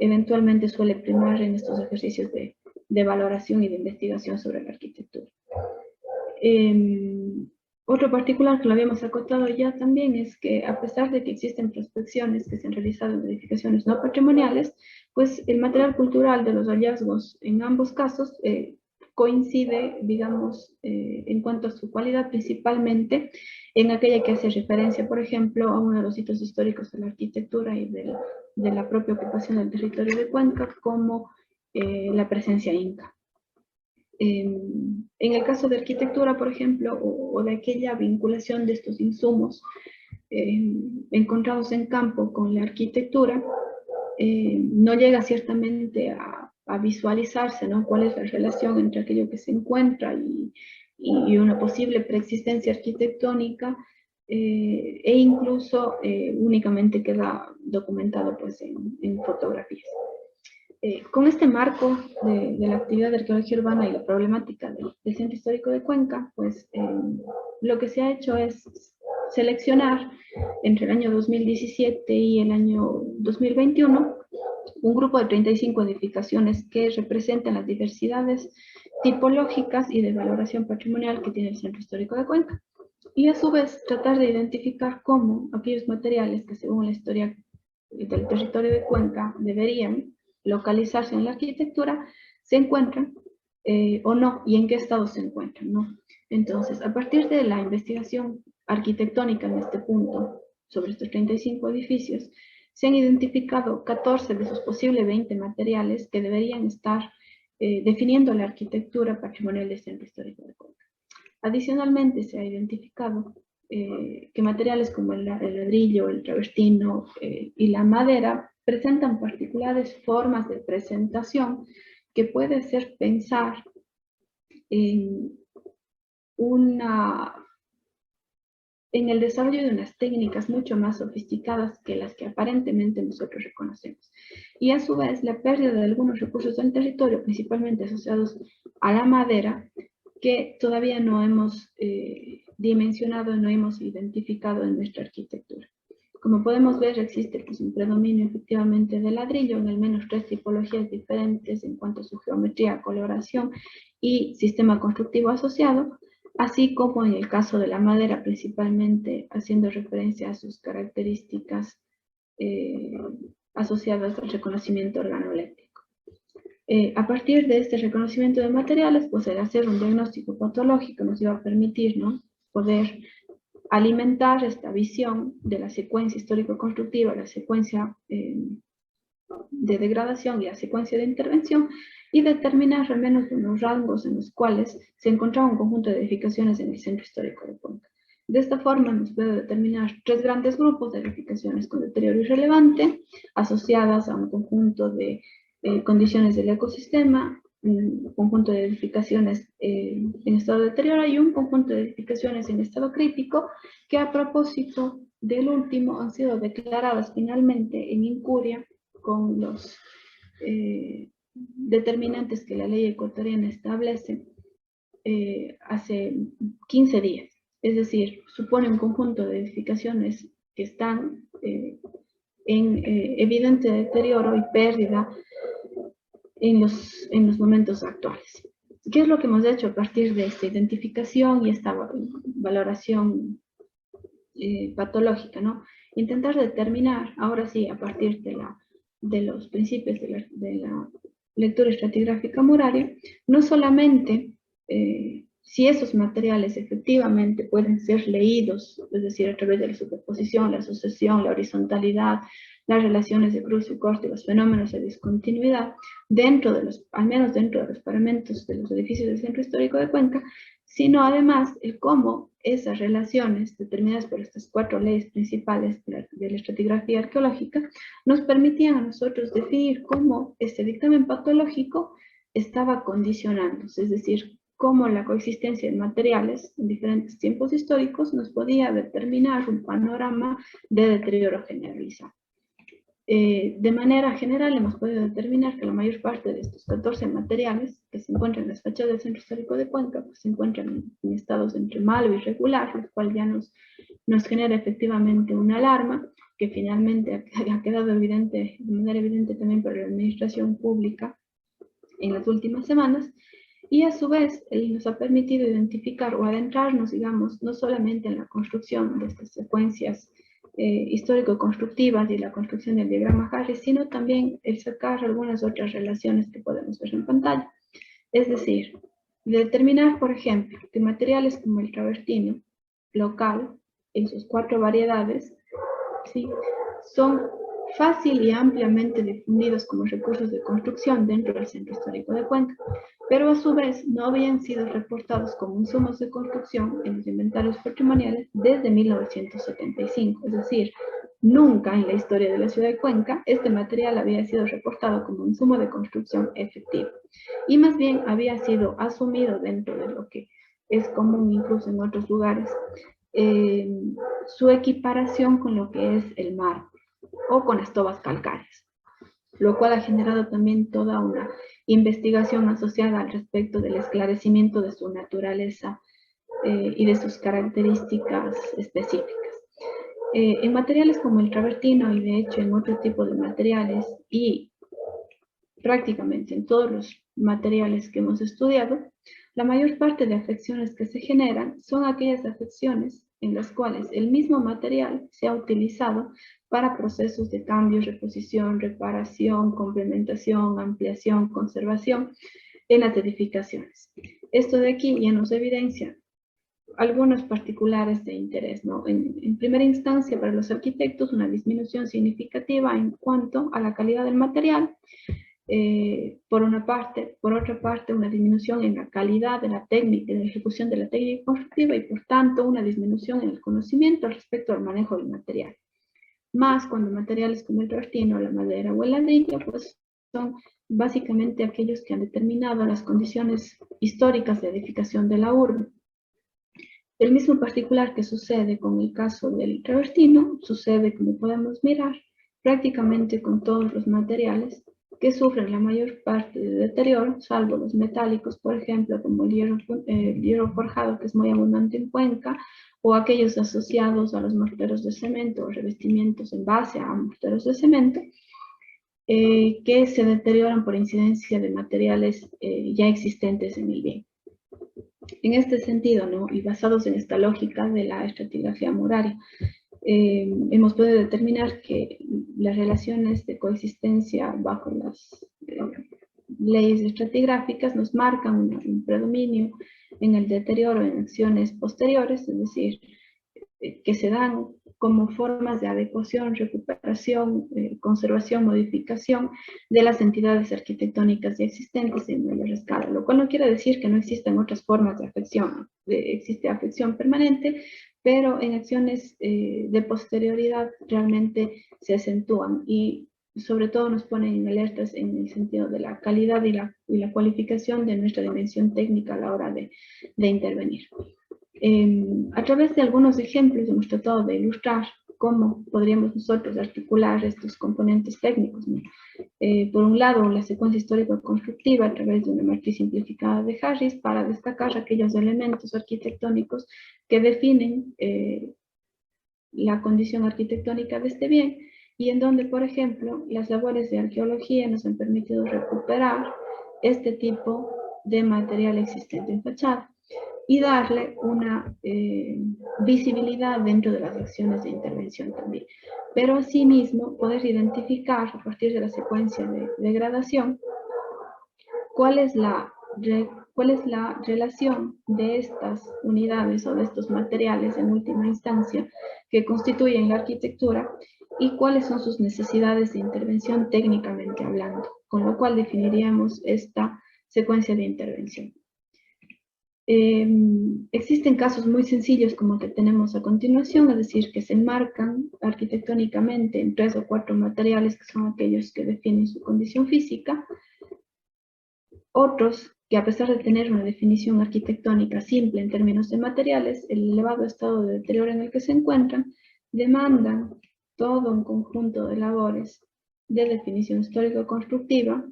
eventualmente suele primar en estos ejercicios de valoración y de investigación sobre la arquitectura. Otro particular que lo habíamos acotado ya también es que a pesar de que existen prospecciones que se han realizado en edificaciones no patrimoniales, pues el material cultural de los hallazgos en ambos casos coincide, digamos, en cuanto a su cualidad, principalmente en aquella que hace referencia, por ejemplo, a uno de los hitos históricos de la arquitectura y de la propia ocupación del territorio de Cuenca, como la presencia inca. En el caso de arquitectura, por ejemplo, o de aquella vinculación de estos insumos encontrados en campo con la arquitectura, no llega ciertamente a visualizarse, ¿no?, cuál es la relación entre aquello que se encuentra y una posible preexistencia arquitectónica, e incluso únicamente queda documentado pues, en fotografías. Con este marco de la actividad de arqueología urbana y la problemática del Centro Histórico de Cuenca, pues lo que se ha hecho es seleccionar entre el año 2017 y el año 2021 un grupo de 35 edificaciones que representan las diversidades tipológicas y de valoración patrimonial que tiene el Centro Histórico de Cuenca. Y a su vez tratar de identificar cómo aquellos materiales que según la historia del territorio de Cuenca deberían localizarse en la arquitectura, se encuentran o no, y en qué estado se encuentran, ¿no? Entonces, a partir de la investigación arquitectónica en este punto, sobre estos 35 edificios, se han identificado 14 de sus posibles 20 materiales que deberían estar definiendo la arquitectura patrimonial del Centro Histórico de Cuenca. Adicionalmente, se ha identificado que materiales como el ladrillo, el travertino y la madera presentan particulares formas de presentación que puede hacer pensar en el desarrollo de unas técnicas mucho más sofisticadas que las que aparentemente nosotros reconocemos. Y a su vez, la pérdida de algunos recursos del territorio, principalmente asociados a la madera, que todavía no hemos dimensionado, no hemos identificado en nuestra arquitectura. Como podemos ver, existe pues, un predominio efectivamente de ladrillo en al menos 3 tipologías diferentes en cuanto a su geometría, coloración y sistema constructivo asociado, así como en el caso de la madera, principalmente haciendo referencia a sus características asociadas al reconocimiento organoléptico. A partir de este reconocimiento de materiales, pues el hacer un diagnóstico patológico nos iba a permitir, ¿no?, poder alimentar esta visión de la secuencia histórico-constructiva, la secuencia de degradación y la secuencia de intervención, y determinar al menos unos rangos en los cuales se encontraba un conjunto de edificaciones en el Centro Histórico de Cuenca. De esta forma nos puede determinar 3 grandes grupos de edificaciones con deterioro irrelevante, asociadas a un conjunto de condiciones del ecosistema, un conjunto de edificaciones en estado de deterioro y un conjunto de edificaciones en estado crítico, que a propósito del último han sido declaradas finalmente en incuria con los determinantes que la ley ecuatoriana establece hace 15 días. Es decir, supone un conjunto de edificaciones que están en evidente deterioro y pérdida en los momentos actuales. ¿Qué es lo que hemos hecho a partir de esta identificación y esta valoración patológica, ¿no? Intentar determinar, ahora sí, a partir de los principios de la lectura estratigráfica muraria, no solamente si esos materiales efectivamente pueden ser leídos, es decir, a través de la superposición, la sucesión, la horizontalidad, las relaciones de cruce y corte, los fenómenos de discontinuidad, al menos dentro de los paramentos de los edificios del Centro Histórico de Cuenca, sino además el cómo esas relaciones determinadas por estas 4 leyes principales de la estratigrafía arqueológica nos permitían a nosotros definir cómo este dictamen patológico estaba condicionándose, es decir, cómo la coexistencia de materiales en diferentes tiempos históricos nos podía determinar un panorama de deterioro generalizado. De manera general hemos podido determinar que la mayor parte de estos 14 materiales que se encuentran en las fachadas del Centro Histórico de Cuenca pues, se encuentran en estados entre malo y regular, lo cual ya nos genera efectivamente una alarma que finalmente ha quedado evidente, de manera evidente también por la administración pública en las últimas semanas, y a su vez nos ha permitido identificar o adentrarnos, digamos, no solamente en la construcción de estas secuencias histórico-constructivas y la construcción del diagrama Harris, sino también el sacar algunas otras relaciones que podemos ver en pantalla. Es decir, determinar, por ejemplo, que materiales como el travertino local, en sus 4 variedades, ¿sí?, son fácil y ampliamente difundidos como recursos de construcción dentro del Centro Histórico de Cuenca, pero a su vez no habían sido reportados como insumos de construcción en los inventarios patrimoniales desde 1975, es decir, nunca en la historia de la ciudad de Cuenca este material había sido reportado como insumo de construcción efectivo, y más bien había sido asumido dentro de lo que es común incluso en otros lugares, su equiparación con lo que es el mármol o con las tobas calcáreas, lo cual ha generado también toda una investigación asociada al respecto del esclarecimiento de su naturaleza y de sus características específicas. En materiales como el travertino y de hecho en otro tipo de materiales y prácticamente en todos los materiales que hemos estudiado, la mayor parte de afecciones que se generan son aquellas afecciones en las cuales el mismo material se ha utilizado para procesos de cambio, reposición, reparación, complementación, ampliación, conservación en las edificaciones. Esto de aquí ya nos evidencia algunos particulares de interés, ¿no? En primera instancia, para los arquitectos, una disminución significativa en cuanto a la calidad del material, por una parte, por otra parte una disminución en la calidad de la técnica, en la ejecución de la técnica constructiva y por tanto una disminución en el conocimiento respecto al manejo del material. Más cuando materiales como el travertino, la madera o el ladrillo pues son básicamente aquellos que han determinado las condiciones históricas de edificación de la urbe. El mismo particular que sucede con el caso del travertino, sucede, como podemos mirar, prácticamente con todos los materiales que sufren la mayor parte de deterioro, salvo los metálicos, por ejemplo, como el hierro forjado, que es muy abundante en Cuenca, o aquellos asociados a los morteros de cemento o revestimientos en base a morteros de cemento, que se deterioran por incidencia de materiales ya existentes en el bien. En este sentido, ¿no?, y basados en esta lógica de la estratigrafía muraria, hemos podido determinar que las relaciones de coexistencia bajo las leyes estratigráficas nos marcan un predominio en el deterioro en acciones posteriores, es decir, que se dan como formas de adecuación, recuperación, conservación, modificación de las entidades arquitectónicas ya existentes en mayor escala, lo cual no quiere decir que no existan otras formas de afección, existe afección permanente, pero en acciones de posterioridad realmente se acentúan y sobre todo nos ponen en alertas en el sentido de la calidad y la cualificación de nuestra dimensión técnica a la hora de intervenir. A través de algunos ejemplos hemos tratado de ilustrar cómo podríamos nosotros articular estos componentes técnicos, ¿no? Por un lado, la secuencia histórico-constructiva a través de una matriz simplificada de Harris para destacar aquellos elementos arquitectónicos que definen la condición arquitectónica de este bien, y en donde, por ejemplo, las labores de arqueología nos han permitido recuperar este tipo de material existente en fachada y darle una visibilidad dentro de las acciones de intervención también. Pero asimismo, poder identificar a partir de la secuencia de degradación cuál es la relación de estas unidades o de estos materiales en última instancia que constituyen la arquitectura y cuáles son sus necesidades de intervención técnicamente hablando, con lo cual definiríamos esta secuencia de intervención. Existen casos muy sencillos como el que tenemos a continuación, es decir, que se enmarcan arquitectónicamente en 3 o 4 materiales que son aquellos que definen su condición física. Otros que, a pesar de tener una definición arquitectónica simple en términos de materiales, el elevado estado de deterioro en el que se encuentran demandan todo un conjunto de labores de definición histórico-constructiva,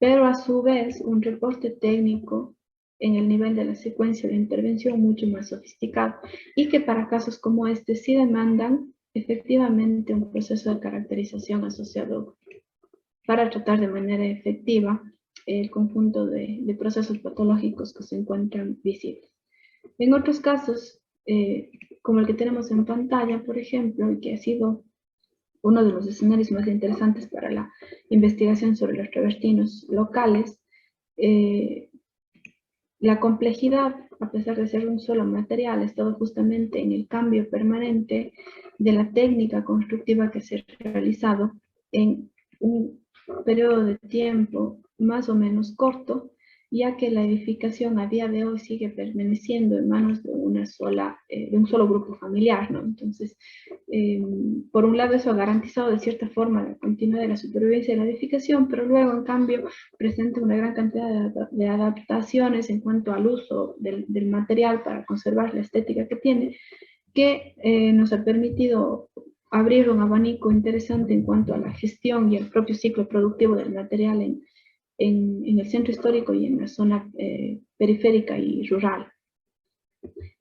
pero a su vez un reporte técnico en el nivel de la secuencia de intervención mucho más sofisticado, y que para casos como este sí demandan efectivamente un proceso de caracterización asociado para tratar de manera efectiva el conjunto de procesos patológicos que se encuentran visibles. En otros casos, como el que tenemos en pantalla, por ejemplo, y que ha sido uno de los escenarios más interesantes para la investigación sobre los travertinos locales, la complejidad, a pesar de ser un solo material, ha estado justamente en el cambio permanente de la técnica constructiva que se ha realizado en un periodo de tiempo más o menos corto, ya que la edificación a día de hoy sigue permaneciendo en manos de un solo grupo familiar, ¿no? Entonces, por un lado eso ha garantizado de cierta forma la continuidad de la supervivencia de la edificación, pero luego en cambio presenta una gran cantidad de adaptaciones en cuanto al uso del material para conservar la estética que tiene, que nos ha permitido abrir un abanico interesante en cuanto a la gestión y el propio ciclo productivo del material en el centro histórico y en la zona periférica y rural.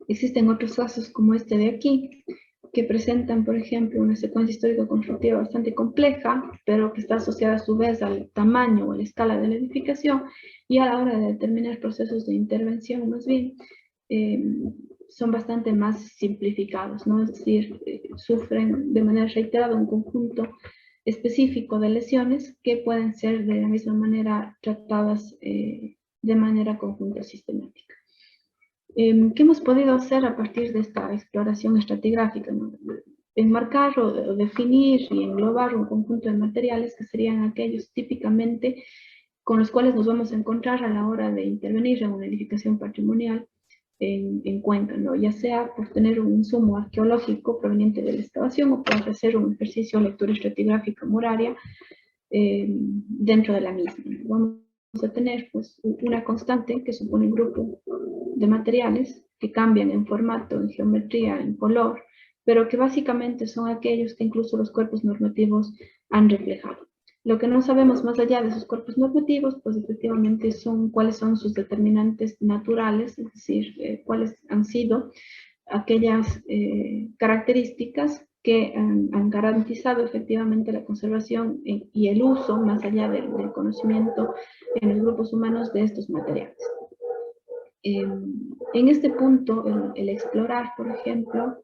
Existen otros casos como este de aquí, que presentan, por ejemplo, una secuencia histórico-constructiva bastante compleja, pero que está asociada a su vez al tamaño o a la escala de la edificación, y a la hora de determinar procesos de intervención, más bien, son bastante más simplificados, ¿no? Es decir, sufren de manera reiterada un conjunto específico de lesiones que pueden ser de la misma manera tratadas de manera conjunta sistemática. ¿Qué hemos podido hacer a partir de esta exploración estratigráfica, ¿no? Enmarcar o definir y englobar un conjunto de materiales que serían aquellos típicamente con los cuales nos vamos a encontrar a la hora de intervenir en una edificación patrimonial en Cuenca, ¿no? Ya sea por tener un insumo arqueológico proveniente de la excavación o por hacer un ejercicio de lectura estratigráfica muraria dentro de la misma, ¿no? Vamos a tener pues, una constante que supone un grupo de materiales que cambian en formato, en geometría, en color, pero que básicamente son aquellos que incluso los cuerpos normativos han reflejado. Lo que no sabemos más allá de esos cuerpos normativos, pues efectivamente son cuáles son sus determinantes naturales, es decir, cuáles han sido aquellas características que han garantizado efectivamente la conservación y el uso, más allá del conocimiento en los grupos humanos de estos materiales. En este punto, el explorar, por ejemplo,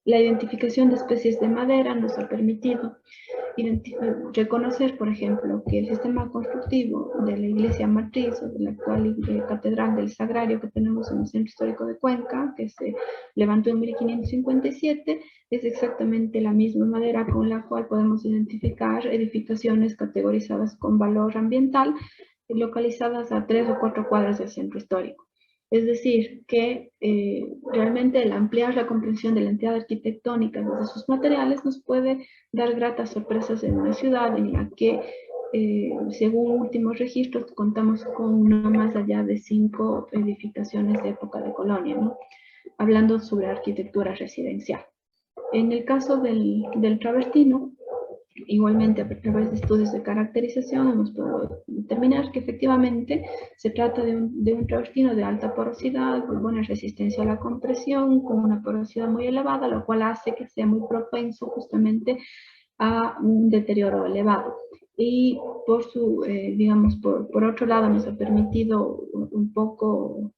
la identificación de especies de madera nos ha permitido reconocer, por ejemplo, que el sistema constructivo de la iglesia matriz o de la actual catedral del Sagrario que tenemos en el centro histórico de Cuenca, que se levantó en 1557, es exactamente la misma madera con la cual podemos identificar edificaciones categorizadas con valor ambiental, localizadas a 3 o 4 cuadras del centro histórico. Es decir, que realmente el ampliar la comprensión de la entidad arquitectónica desde sus materiales nos puede dar gratas sorpresas en una ciudad en la que, según últimos registros, contamos con no más allá de 5 edificaciones de época de colonia, ¿no? Hablando sobre arquitectura residencial. En el caso del travertino, igualmente, a través de estudios de caracterización, hemos podido determinar que efectivamente se trata de un travertino de alta porosidad, con buena resistencia a la compresión, con una porosidad muy elevada, lo cual hace que sea muy propenso justamente a un deterioro elevado. Y digamos, por otro lado, nos ha permitido un poco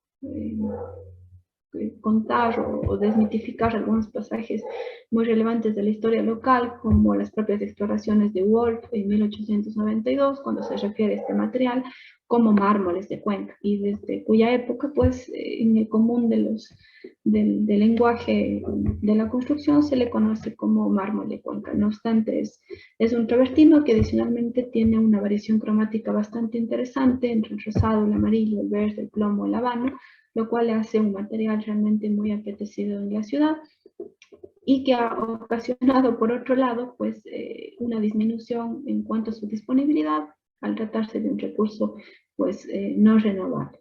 contar o desmitificar algunos pasajes muy relevantes de la historia local, como las propias exploraciones de Wolf en 1892, cuando se refiere a este material como mármoles de Cuenca, y desde cuya época, pues, en el común del lenguaje de la construcción se le conoce como mármol de Cuenca. No obstante, es un travertino que adicionalmente tiene una variación cromática bastante interesante entre el rosado, el amarillo, el verde, el plomo, el habano, lo cual hace un material realmente muy apetecido en la ciudad y que ha ocasionado, por otro lado, pues una disminución en cuanto a su disponibilidad al tratarse de un recurso pues no renovable.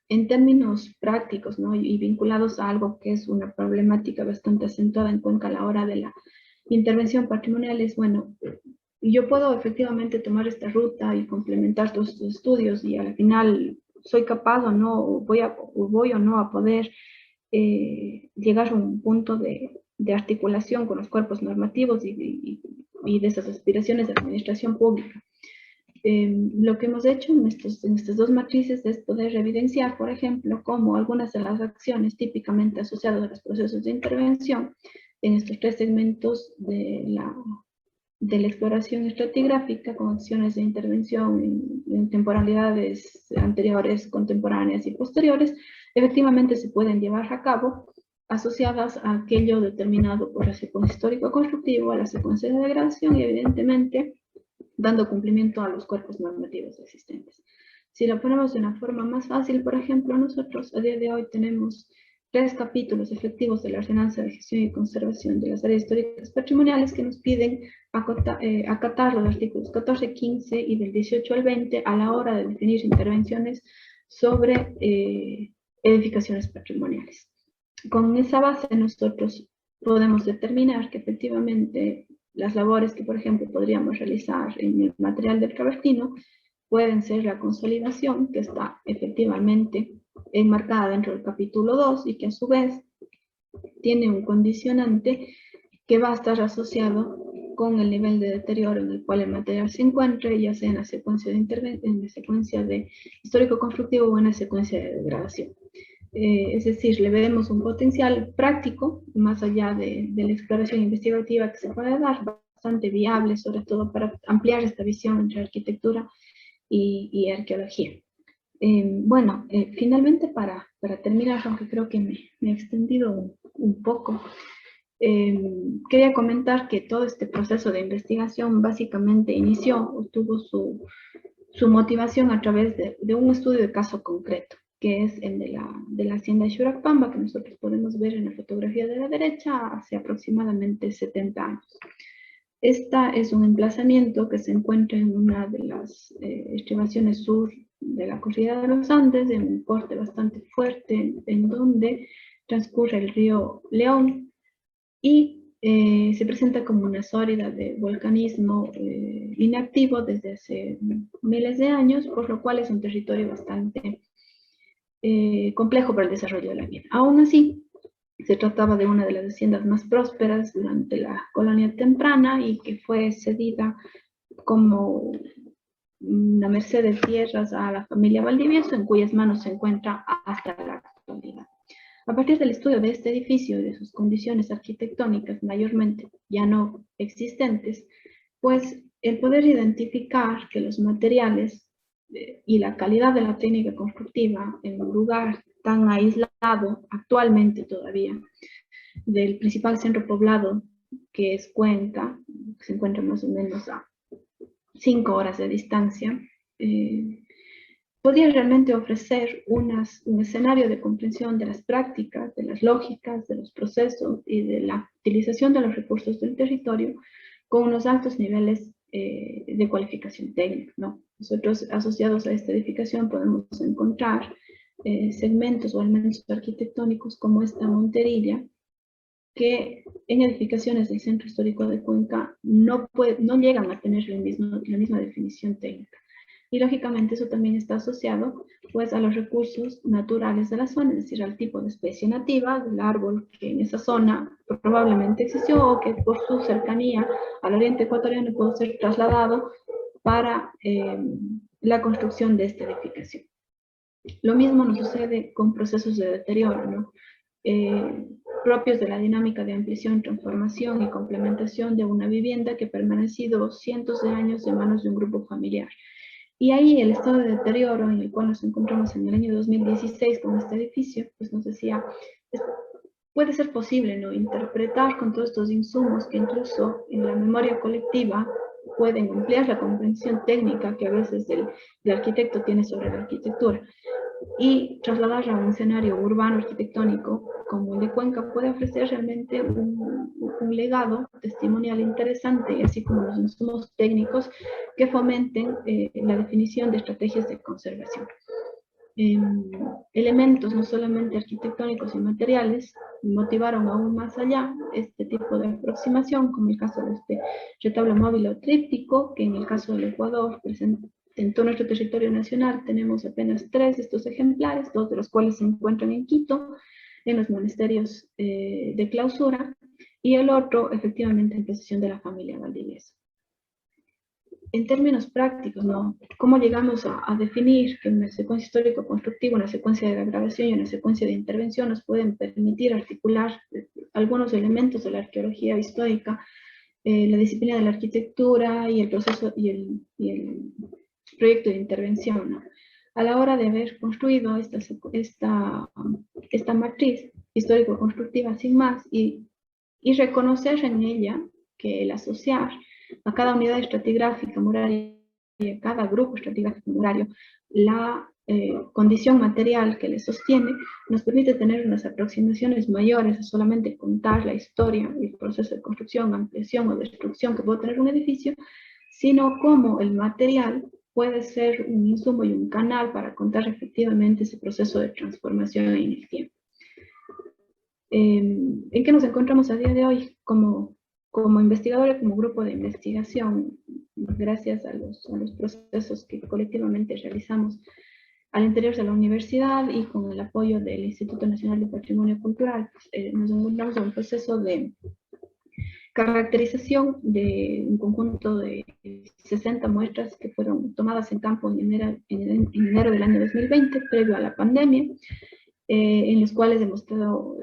En términos prácticos, ¿no? Y vinculados a algo que es una problemática bastante acentuada en Cuenca a la hora de la intervención patrimonial, es, bueno, yo puedo efectivamente tomar esta ruta y complementar todos estos estudios y al final soy capaz o no, voy o no a poder llegar a un punto de articulación con los cuerpos normativos y de esas aspiraciones de administración pública. Lo que hemos hecho en estas dos matrices es poder evidenciar, por ejemplo, cómo algunas de las acciones típicamente asociadas a los procesos de intervención en estos 3 segmentos de la exploración estratigráfica, con acciones de intervención en temporalidades anteriores, contemporáneas y posteriores, efectivamente se pueden llevar a cabo asociadas a aquello determinado por la secuencia histórico-constructivo, a la secuencia de degradación y evidentemente dando cumplimiento a los cuerpos normativos existentes. Si lo ponemos de una forma más fácil, por ejemplo, nosotros a día de hoy tenemos 3 capítulos efectivos de la ordenanza de gestión y conservación de las áreas históricas patrimoniales que nos piden acatar los artículos 14, 15 y del 18 al 20 a la hora de definir intervenciones sobre edificaciones patrimoniales. Con esa base nosotros podemos determinar que efectivamente las labores que, por ejemplo, podríamos realizar en el material del travertino pueden ser la consolidación, que está efectivamente enmarcada dentro del capítulo 2 y que a su vez tiene un condicionante que va a estar asociado con el nivel de deterioro en el cual el material se encuentre, ya sea en la secuencia de histórico-constructivo o en la secuencia de degradación. Es decir, le vemos un potencial práctico, más allá de la exploración investigativa que se puede dar, bastante viable, sobre todo para ampliar esta visión entre arquitectura y arqueología. Bueno, finalmente para terminar, aunque creo que me he extendido un poco, quería comentar que todo este proceso de investigación básicamente tuvo su motivación a través de un estudio de caso concreto, que es el de la hacienda de Xuracpamba, que nosotros podemos ver en la fotografía de la derecha hace aproximadamente 70 años. Esta es un emplazamiento que se encuentra en una de las estribaciones sur de la cordillera de los Andes, en un corte bastante fuerte, en donde transcurre el río León, y se presenta como una sólida de volcanismo inactivo desde hace miles de años, por lo cual es un territorio bastante complejo para el desarrollo de la vida. Aún así, se trataba de una de las haciendas más prósperas durante la colonia temprana y que fue cedida como una merced de tierras a la familia Valdivieso, en cuyas manos se encuentra hasta la actualidad. A partir del estudio de este edificio y de sus condiciones arquitectónicas mayormente ya no existentes, pues el poder identificar que los materiales y la calidad de la técnica constructiva en un lugar tan aislado actualmente todavía del principal centro poblado que es Cuenca, que se encuentra más o menos a 5 horas de distancia, podía realmente ofrecer un escenario de comprensión de las prácticas, de las lógicas, de los procesos y de la utilización de los recursos del territorio con unos altos niveles de cualificación técnica, ¿no? Nosotros, asociados a esta edificación, podemos encontrar segmentos o elementos arquitectónicos como esta monterilla, que en edificaciones del Centro Histórico de Cuenca no llegan a tener la misma definición técnica. Y lógicamente eso también está asociado pues a los recursos naturales de la zona, es decir, al tipo de especie nativa del árbol que en esa zona probablemente existió o que por su cercanía al oriente ecuatoriano pudo ser trasladado para la construcción de esta edificación. Lo mismo nos sucede con procesos de deterioro, ¿no? Propios de la dinámica de ampliación, transformación y complementación de una vivienda que ha permanecido cientos de años en manos de un grupo familiar. Y ahí el estado de deterioro en el cual nos encontramos en el año 2016 con este edificio, pues nos decía, puede ser posible, ¿no?, interpretar con todos estos insumos que incluso en la memoria colectiva pueden ampliar la comprensión técnica que a veces el arquitecto tiene sobre la arquitectura, y trasladarla a un escenario urbano arquitectónico como el de Cuenca puede ofrecer realmente un legado testimonial interesante, así como los insumos técnicos que fomenten la definición de estrategias de conservación. Elementos no solamente arquitectónicos y materiales motivaron aún más allá este tipo de aproximación, como el caso de este retablo móvil o tríptico, que en el caso del Ecuador presenta en todo nuestro territorio nacional. Tenemos apenas 3 de estos ejemplares, 2 de los cuales se encuentran en Quito, en los monasterios de clausura, y el otro efectivamente en posesión de la familia Valdivieso. En términos prácticos, ¿no?, ¿cómo llegamos a definir que una secuencia histórico-constructiva, una secuencia de grabación y una secuencia de intervención nos pueden permitir articular algunos elementos de la arqueología histórica, la disciplina de la arquitectura y el proceso y el proyecto de intervención, ¿no? A la hora de haber construido esta matriz histórico-constructiva sin más y reconocer en ella que el asociar a cada unidad estratigráfica muraria y a cada grupo estratigráfico murario la condición material que le sostiene, nos permite tener unas aproximaciones mayores a solamente contar la historia y el proceso de construcción, ampliación o destrucción que puede tener un edificio, sino cómo el material puede ser un insumo y un canal para contar efectivamente ese proceso de transformación en el tiempo. ¿En qué nos encontramos a día de hoy como investigadores, como grupo de investigación? Gracias a los procesos que colectivamente realizamos al interior de la universidad y con el apoyo del Instituto Nacional de Patrimonio Cultural, nos encontramos en un proceso de caracterización de un conjunto de 60 muestras que fueron tomadas en campo en enero del año 2020, previo a la pandemia, en los cuales hemos estado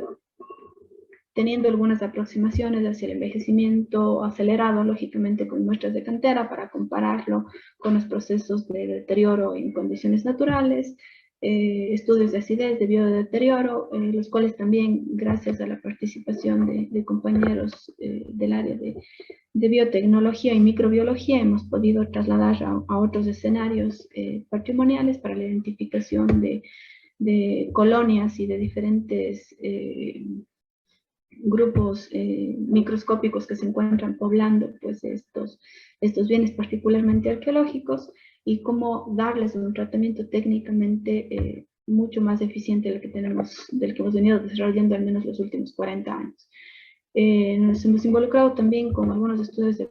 teniendo algunas aproximaciones hacia el envejecimiento acelerado, lógicamente con muestras de cantera, para compararlo con los procesos de deterioro en condiciones naturales, estudios de acidez, de biodeterioro, los cuales también, gracias a la participación de compañeros del área de biotecnología y microbiología, hemos podido trasladar a otros escenarios patrimoniales para la identificación de colonias y de diferentes grupos microscópicos que se encuentran poblando pues estos bienes particularmente arqueológicos, y cómo darles un tratamiento técnicamente mucho más eficiente del que hemos venido desarrollando al menos los últimos 40 años. Nos hemos involucrado también con algunos estudios de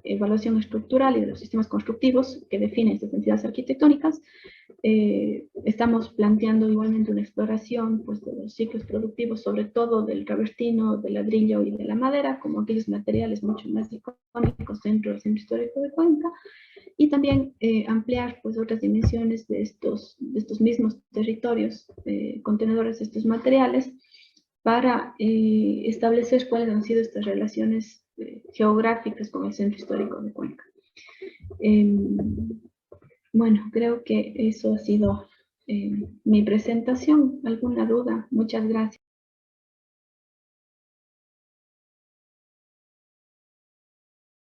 evaluación estructural y de los sistemas constructivos que definen estas entidades arquitectónicas. Estamos planteando igualmente una exploración pues, de los ciclos productivos, sobre todo del travertino, del ladrillo y de la madera, como aquellos materiales mucho más icónicos dentro del Centro Histórico de Cuenca, y también ampliar pues, otras dimensiones de estos mismos territorios contenedores de estos materiales, para establecer cuáles han sido estas relaciones geográficas con el Centro Histórico de Cuenca. Bueno, creo que eso ha sido mi presentación. ¿Alguna duda? Muchas gracias.